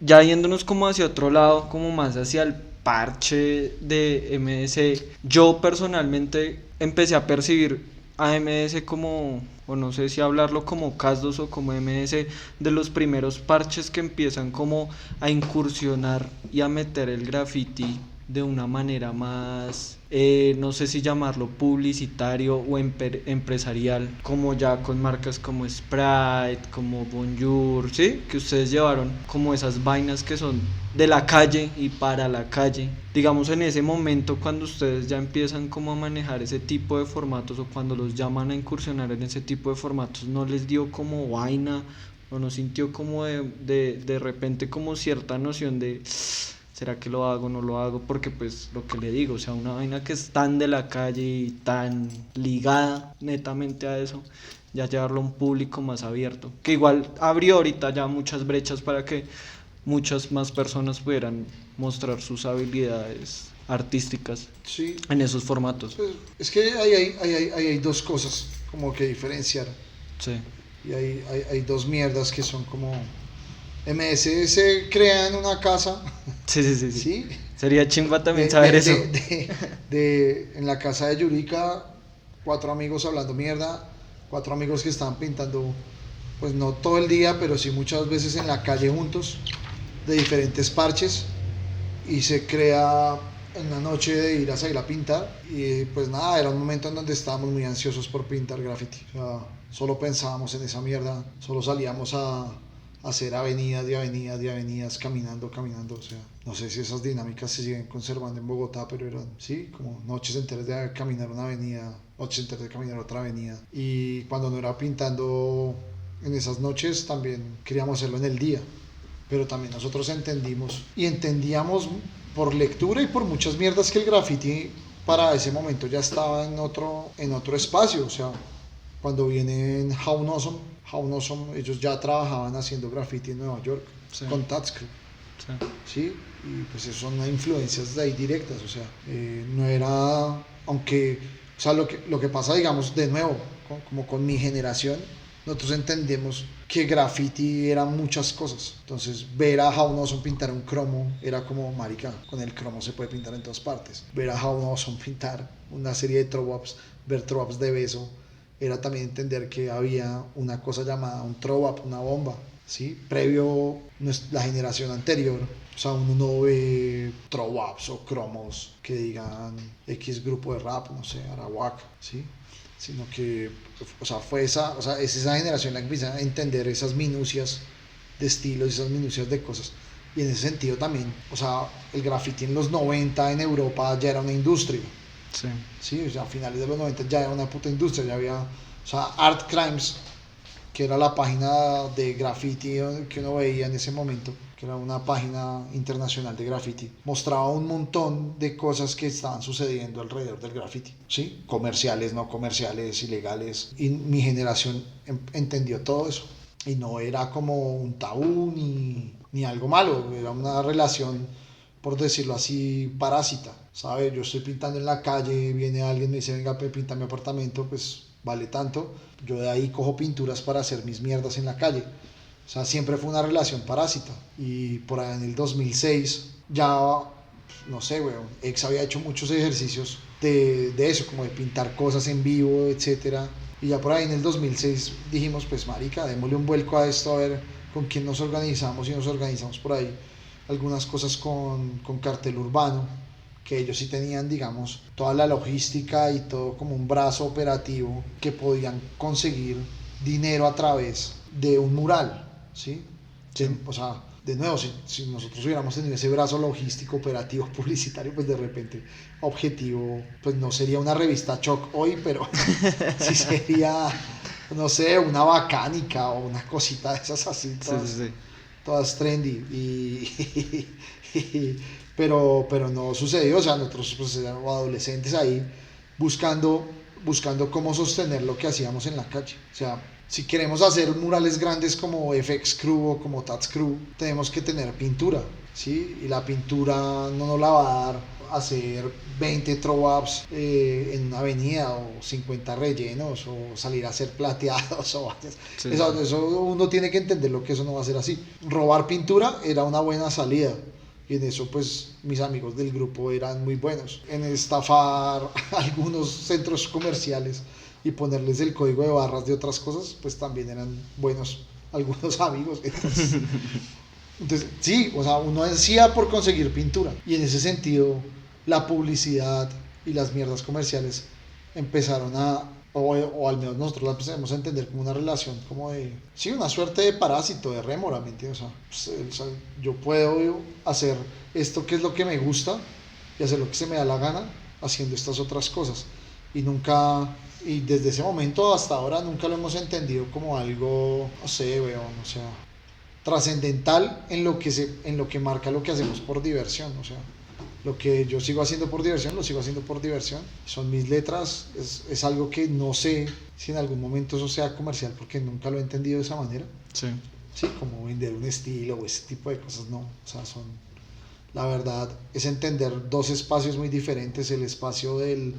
Ya yéndonos como hacia otro lado, como más hacia el parche de MS, yo personalmente empecé a percibir a MS como, o no sé si hablarlo como Casdos o como MS, de los primeros parches que empiezan como a incursionar y a meter el graffiti de una manera más, no sé si llamarlo publicitario o empresarial, como ya con marcas como Sprite, como Bonjour, ¿sí? Que ustedes llevaron como esas vainas que son de la calle y para la calle. Digamos, en ese momento cuando ustedes ya empiezan como a manejar ese tipo de formatos, o cuando los llaman a incursionar en ese tipo de formatos, ¿no les dio como vaina o no sintió como de repente como cierta noción de ¿será que lo hago o no lo hago? Porque pues lo que le digo, o sea, una vaina que es tan de la calle y tan ligada netamente a eso, ya llevarlo a un público más abierto, que igual abrió ahorita ya muchas brechas para que muchas más personas pudieran mostrar sus habilidades artísticas Sí, en esos formatos. pues, es que hay dos cosas como que diferenciar. Sí, Y hay dos mierdas que son como... MS se crea en una casa, sí. ¿sí? Sería chimba también saber eso. En la casa de Yurika, 4 amigos hablando mierda, 4 amigos que estaban pintando, pues no todo el día, pero sí muchas veces en la calle juntos, de diferentes parches, y se crea en la noche de ir a salir a pintar, y pues nada, era un momento en donde estábamos muy ansiosos por pintar graffiti. O sea, solo pensábamos en esa mierda, solo salíamos a hacer avenidas de avenidas de avenidas, caminando, o sea, no sé si esas dinámicas se siguen conservando en Bogotá, pero eran, sí, como noches enteras de caminar una avenida, noches enteras de caminar otra avenida, y cuando no era pintando en esas noches, también queríamos hacerlo en el día, pero también nosotros entendimos y entendíamos por lectura y por muchas mierdas que el graffiti para ese momento ya estaba en otro espacio, o sea, cuando vienen How Awesome, ellos ya trabajaban haciendo graffiti en Nueva York, sí, con Tats Crew, sí, y pues eso son influencias de ahí directas, o sea, no era, aunque, o sea, lo que pasa, digamos, de nuevo, como con mi generación, nosotros entendemos que graffiti era muchas cosas. Entonces, ver a How Awesome pintar un cromo era como, marica, con el cromo se puede pintar en todas partes. Ver a How Awesome pintar una serie de throw-ups, ver throw-ups de beso, era también entender que había una cosa llamada un throw-up, una bomba, ¿sí? Previo la generación anterior. O sea, uno no ve throw-ups o cromos que digan X grupo de rap, no sé, Arawak, ¿sí? Sino que, o sea, es esa generación la que empieza a entender esas minucias de estilos, esas minucias de cosas. Y en ese sentido también, o sea, el graffiti en los 90 en Europa ya era una industria. Sí. Sí, o sea, a finales de los 90 ya era una puta industria, ya había, o sea, Art Crimes, que era la página de graffiti que uno veía en ese momento, que era una página internacional de graffiti, mostraba un montón de cosas que estaban sucediendo alrededor del graffiti, ¿sí? Comerciales, no comerciales, ilegales, y mi generación entendió todo eso, y no era como un tabú ni algo malo, era una relación, por decirlo así, parásita, ¿sabes? Yo estoy pintando en la calle, viene alguien, me dice, venga, pinta mi apartamento, pues vale tanto, yo de ahí cojo pinturas para hacer mis mierdas en la calle. O sea, siempre fue una relación parásita. Y por ahí en el 2006 ya, no sé, weón, Ex había hecho muchos ejercicios de eso, como de pintar cosas en vivo, etcétera. Y ya por ahí en el 2006 dijimos, pues marica, démosle un vuelco a esto, a ver con quién nos organizamos, y nos organizamos por ahí algunas cosas con Cartel Urbano, que ellos sí tenían, digamos, toda la logística y todo como un brazo operativo que podían conseguir dinero a través de un mural, ¿sí? O sea, de nuevo, si nosotros hubiéramos tenido ese brazo logístico, operativo, publicitario, pues de repente, objetivo, pues no sería una revista Choc hoy, pero sí sería, no sé, una bacánica o una cosita de esas así, todas trendy, pero no sucedió, o sea, nosotros pues éramos adolescentes ahí buscando cómo sostener lo que hacíamos en la calle, o sea, si queremos hacer murales grandes como FX Crew o como Tats Crew, tenemos que tener pintura, ¿sí? Y la pintura no nos la va a dar hacer 20 throw-ups en una avenida o 50 rellenos o salir a hacer plateados o sí. Eso uno tiene que entender lo que eso no va a ser así. Robar pintura era una buena salida. Y en eso pues mis amigos del grupo eran muy buenos. En estafar algunos centros comerciales y ponerles el código de barras de otras cosas, pues también eran buenos algunos amigos. Entonces sí, o sea, uno hacía por conseguir pintura. Y en ese sentido, la publicidad y las mierdas comerciales empezaron o al menos nosotros la empezamos a entender como una relación, como de, sí, una suerte de parásito, de rémora, ¿me entiendes? O sea, yo puedo hacer esto que es lo que me gusta y hacer lo que se me da la gana haciendo estas otras cosas. Y desde ese momento hasta ahora nunca lo hemos entendido como algo, no sé, weón, o sea, trascendental en lo que marca lo que hacemos por diversión, o sea, lo que yo sigo haciendo por diversión, lo sigo haciendo por diversión, son mis letras, es algo que no sé si en algún momento eso sea comercial porque nunca lo he entendido de esa manera, sí, como vender un estilo o ese tipo de cosas, no, o sea, la verdad es entender dos espacios muy diferentes, el espacio del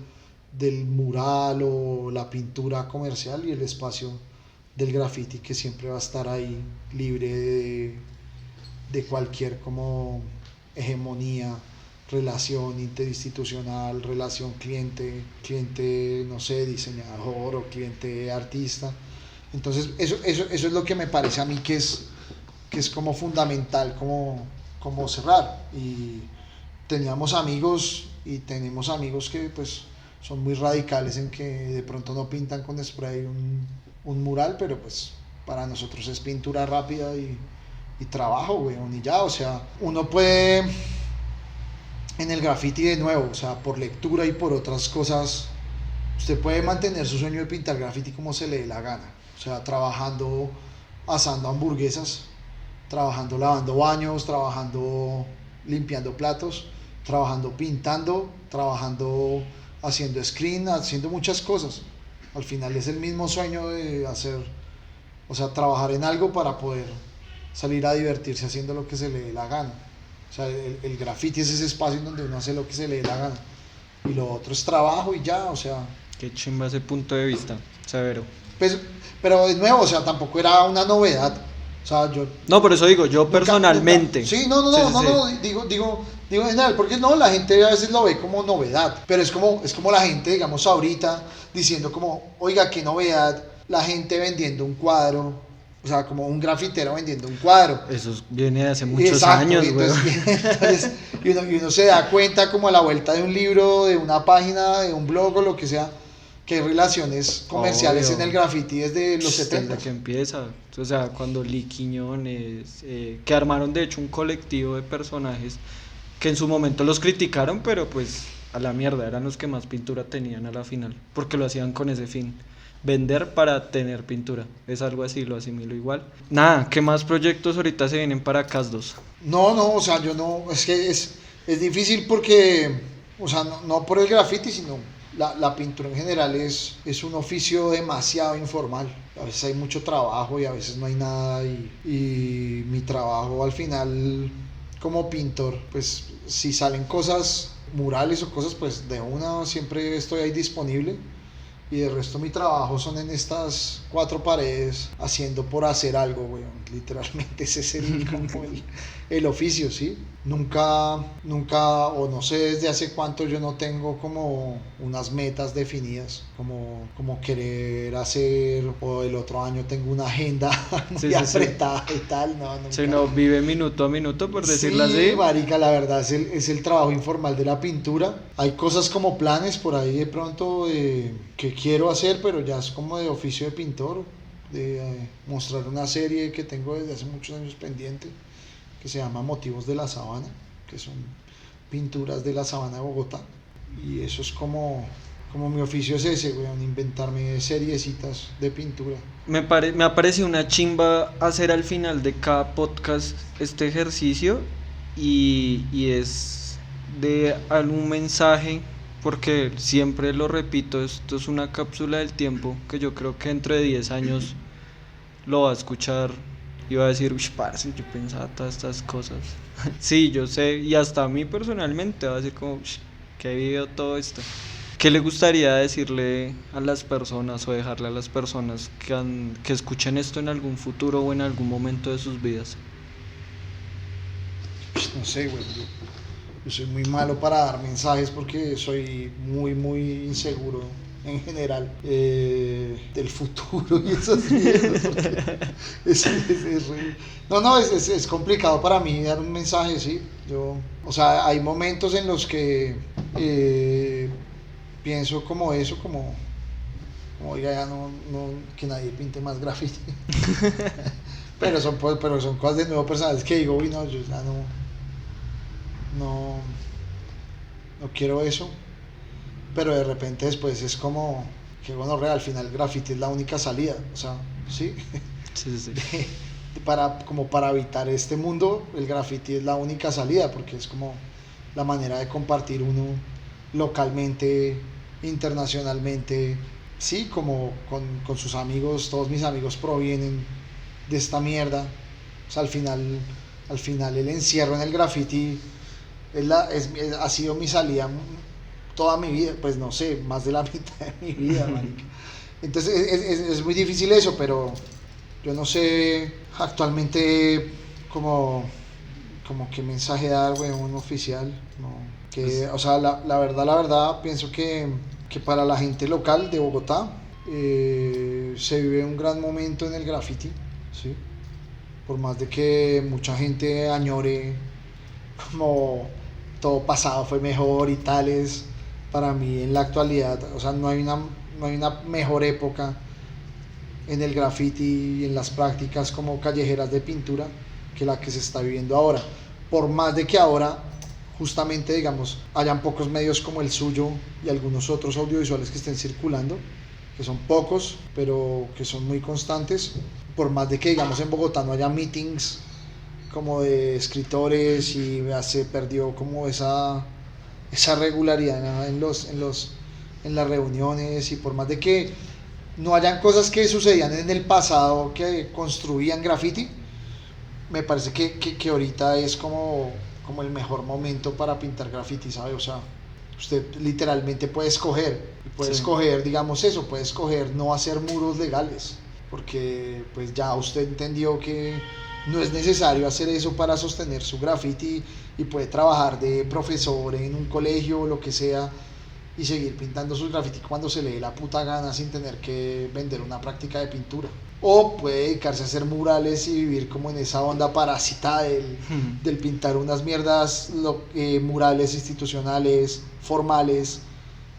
mural o la pintura comercial y el espacio del graffiti que siempre va a estar ahí libre de cualquier como hegemonía, relación interinstitucional, relación cliente, no sé, diseñador o cliente artista. Entonces eso es lo que me parece a mí que es como fundamental como cerrar. Y teníamos amigos y tenemos amigos que pues son muy radicales en que de pronto no pintan con spray un mural, pero pues para nosotros es pintura rápida y trabajo, weón, y ya, o sea, uno puede en el graffiti de nuevo, o sea, por lectura y por otras cosas, usted puede mantener su sueño de pintar graffiti como se le dé la gana, o sea, trabajando, asando hamburguesas, trabajando lavando baños, trabajando limpiando platos, trabajando pintando, trabajando haciendo screen, haciendo muchas cosas. Al final es el mismo sueño de hacer, o sea, trabajar en algo para poder salir a divertirse haciendo lo que se le dé la gana. O sea, el graffiti es ese espacio en donde uno hace lo que se le dé la gana. Y lo otro es trabajo y ya, o sea. Qué chimba ese punto de vista, severo. Pues, pero de nuevo, o sea, tampoco era una novedad. O sea, yo. No, por eso digo, yo personalmente. Sí, no, digo en general, porque no, la gente a veces lo ve como novedad, pero es como la gente, digamos, ahorita diciendo como, oiga, qué novedad, la gente vendiendo un cuadro, o sea, como un grafitero vendiendo un cuadro. Eso viene de hace muchos Exacto, años, güey. Y uno se da cuenta como a la vuelta de un libro, de una página, de un blog o lo que sea, que hay relaciones comerciales Obvio. en el graffiti desde los 70. Desde que empieza, o sea, cuando Lee Quiñones, que armaron de hecho un colectivo de personajes que en su momento los criticaron, pero pues a la mierda, eran los que más pintura tenían a la final, porque lo hacían con ese fin, vender para tener pintura, es algo así, lo asimilo igual. Nada, ¿qué más proyectos ahorita se vienen para CAS2? No, o sea, yo no, es que es difícil porque, o sea, no por el graffiti, sino la pintura en general es un oficio demasiado informal. A veces hay mucho trabajo y a veces no hay nada y mi trabajo al final como pintor, pues si salen cosas, murales o cosas, pues de una siempre estoy ahí disponible. Y de resto mi trabajo son en estas 4 paredes, haciendo por hacer algo, weón. Literalmente ese es como el oficio, ¿sí? Nunca, o no sé desde hace cuánto yo no tengo como unas metas definidas, como querer hacer, o el otro año tengo una agenda muy apretada y tal, no, nunca. Si no, vive minuto a minuto, por decirlo así. Sí, marica, la verdad es el trabajo informal de la pintura. Hay cosas como planes por ahí de pronto que quiero hacer, pero ya es como de oficio de pintor, de mostrar una serie que tengo desde hace muchos años pendiente, que se llama Motivos de la Sabana, que son pinturas de la Sabana de Bogotá. Y eso es como mi oficio es ese, weón, inventarme seriecitas de pintura. Me ha parecido una chimba hacer al final de cada podcast este ejercicio y es de algún mensaje, porque siempre lo repito, esto es una cápsula del tiempo que yo creo que dentro de 10 años lo va a escuchar y va a decir, uy, parce, yo pensaba todas estas cosas. Sí, yo sé, y hasta a mí personalmente va a decir como, que he vivido todo esto. ¿Qué le gustaría decirle a las personas o dejarle a las personas que escuchen esto en algún futuro o en algún momento de sus vidas? No sé, güey, yo soy muy malo para dar mensajes porque soy muy, muy inseguro en general del futuro y esas mierdas. Es complicado para mí dar un mensaje, sí. O sea, hay momentos en los que pienso como eso, como oiga, ya no que nadie pinte más graffiti. pero son cosas de nuevo personales que digo, uy, no, yo ya no quiero eso. Pero de repente después es como que bueno, al final el graffiti es la única salida, o sea, ¿sí? Sí. Para evitar este mundo, el graffiti es la única salida, porque es como la manera de compartir uno localmente, internacionalmente, sí, como con sus amigos. Todos mis amigos provienen de esta mierda. O sea, al final el encierro en el graffiti ha sido mi salida toda mi vida, pues no sé, más de la mitad de mi vida, marica. Entonces es muy difícil eso, pero yo no sé actualmente como qué mensaje dar, un oficial, no, que, o sea, la verdad, pienso que para la gente local de Bogotá se vive un gran momento en el graffiti, ¿sí? Por más de que mucha gente añore como todo pasado fue mejor y tales, para mí en la actualidad, o sea, no hay una mejor época en el graffiti y en las prácticas como callejeras de pintura que la que se está viviendo ahora. Por más de que ahora justamente, digamos, hayan pocos medios como el suyo y algunos otros audiovisuales que estén circulando, que son pocos, pero que son muy constantes, por más de que, digamos, en Bogotá no haya meetings como de escritores y se perdió como esa regularidad en las reuniones, y por más de que no hayan cosas que sucedían en el pasado que construían graffiti, me parece que ahorita es como el mejor momento para pintar graffiti, ¿sabe? O sea, usted literalmente puede escoger, digamos eso, puede escoger no hacer muros legales, porque pues ya usted entendió que no es necesario hacer eso para sostener su graffiti y puede trabajar de profesor en un colegio o lo que sea y seguir pintando sus graffiti cuando se le dé la puta gana sin tener que vender una práctica de pintura. O puede dedicarse a hacer murales y vivir como en esa onda parásita del pintar unas mierdas, murales institucionales, formales,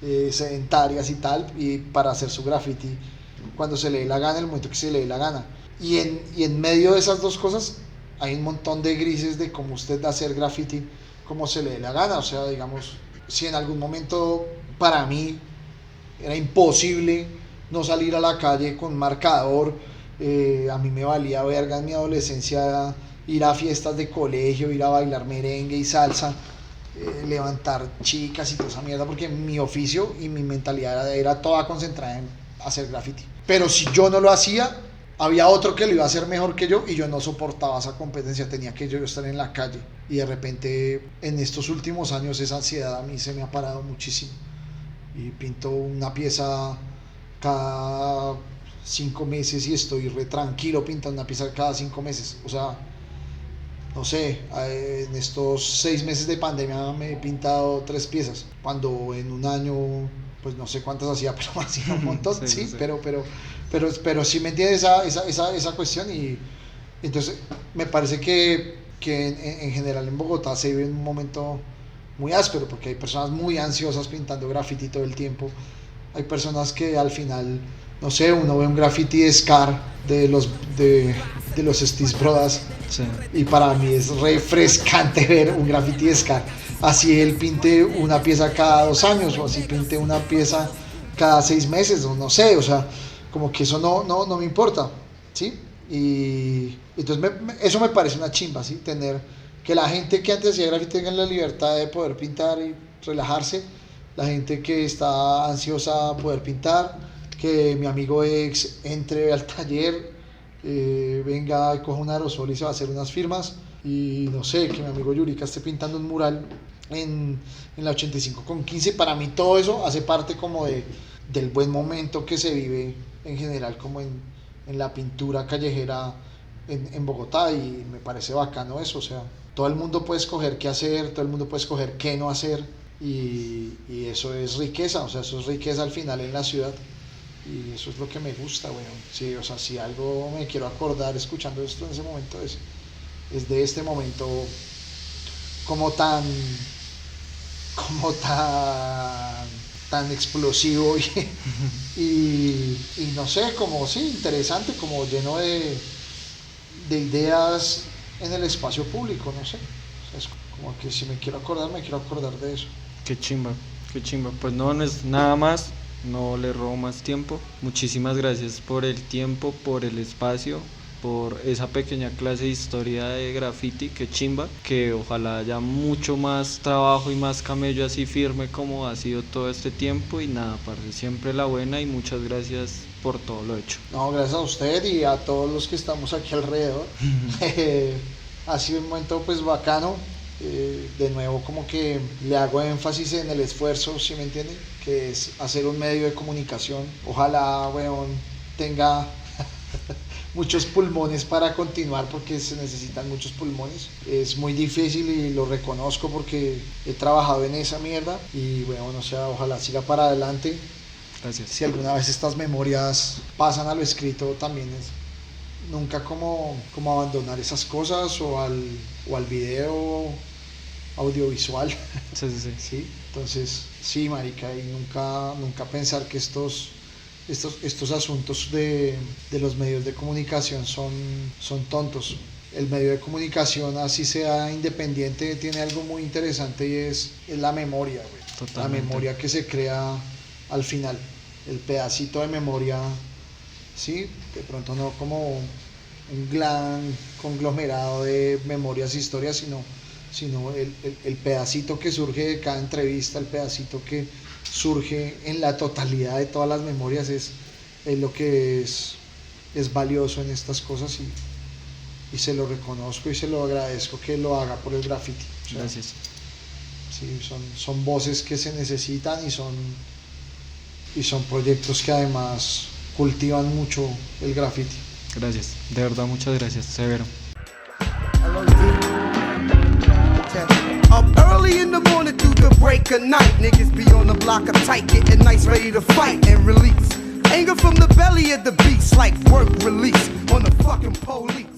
sedentarias y tal, y para hacer su graffiti cuando se le dé la gana, en el momento que se le dé la gana. Y en medio de esas dos cosas hay un montón de grises de cómo usted hacer graffiti como se le dé la gana. O sea, digamos, si en algún momento para mí era imposible no salir a la calle con marcador, a mí me valía verga en mi adolescencia ir a fiestas de colegio, ir a bailar merengue y salsa, levantar chicas y toda esa mierda, porque mi oficio y mi mentalidad era toda concentrada en hacer graffiti. Pero si yo no lo hacía, había otro que lo iba a hacer mejor que yo y yo no soportaba esa competencia, tenía que yo estar en la calle. Y de repente en estos últimos años esa ansiedad a mí se me ha parado muchísimo y pinto una pieza cada 5 meses y estoy re tranquilo pintando una pieza cada 5 meses. O sea, no sé, en estos 6 meses de pandemia me he pintado 3 piezas, cuando en un año pues no sé cuántas hacía, pero hacía un montón. sí. Pero sí me entiende esa cuestión. Y entonces me parece que en general en Bogotá se vive un momento muy áspero, porque hay personas muy ansiosas pintando graffiti todo el tiempo. Hay personas que al final, no sé, uno ve un graffiti de Scar de los Stis Brothers, sí, y para mí es refrescante ver un graffiti de Scar. Así él pinte una pieza cada 2 años, o así pinte una pieza cada 6 meses, o no sé, o sea, como que eso no me importa, ¿sí? Y entonces eso me parece una chimba, ¿sí? Tener que la gente que antes hacía graffiti tenga la libertad de poder pintar y relajarse, la gente que está ansiosa de poder pintar, que mi amigo ex entre al taller, venga y coja un aerosol y se va a hacer unas firmas, y no sé, que mi amigo Yurika esté pintando un mural en la 85 con 15. Para mí todo eso hace parte como del buen momento que se vive en general como en la pintura callejera en Bogotá, y me parece bacano eso. O sea, todo el mundo puede escoger qué hacer, todo el mundo puede escoger qué no hacer, y eso es riqueza. O sea, eso es riqueza al final en la ciudad, y eso es lo que me gusta, weón. Sí, o sea, si algo me quiero acordar escuchando esto en ese momento es de este momento como tan explosivo y no sé, como sí, interesante, como lleno de ideas en el espacio público, no sé. O sea, es como que si me quiero acordar de eso. Qué chimba. Pues no es nada más, no le robo más tiempo. Muchísimas gracias por el tiempo, por el espacio, por esa pequeña clase de historia de graffiti. Qué chimba, que ojalá haya mucho más trabajo y más camello así firme como ha sido todo este tiempo. Y nada, parce, siempre la buena, y muchas gracias por todo lo hecho. No, gracias a usted y a todos los que estamos aquí alrededor. Ha sido un momento pues bacano. De nuevo como que le hago énfasis en el esfuerzo, ¿sí me entienden? Que es hacer un medio de comunicación. Ojalá, weón, tenga muchos pulmones para continuar, porque se necesitan muchos pulmones. Es muy difícil y lo reconozco porque he trabajado en esa mierda, y bueno, o sea, ojalá siga para adelante. Gracias. Si alguna vez estas memorias pasan a lo escrito, también es nunca como abandonar esas cosas, o al video audiovisual. Sí. ¿Sí? Entonces, sí, marica, y nunca pensar que estos estos asuntos de los medios de comunicación son tontos. El medio de comunicación, así sea independiente, tiene algo muy interesante y es la memoria, güey. Totalmente. La memoria que se crea al final, el pedacito de memoria, ¿sí? De pronto no como un gran conglomerado de memorias e historias, sino el pedacito que surge de cada entrevista, el pedacito que surge en la totalidad de todas las memorias es lo que es valioso en estas cosas y se lo reconozco y se lo agradezco que lo haga por el graffiti. O sea, Gracias. sí, son voces que se necesitan y son proyectos que además cultivan mucho el graffiti. Gracias. De verdad, muchas gracias. Severo. Up early in the morning through the break of night. Niggas be on the block of tight, getting nice, ready to fight and release anger from the belly of the beast, like work release on the fucking police.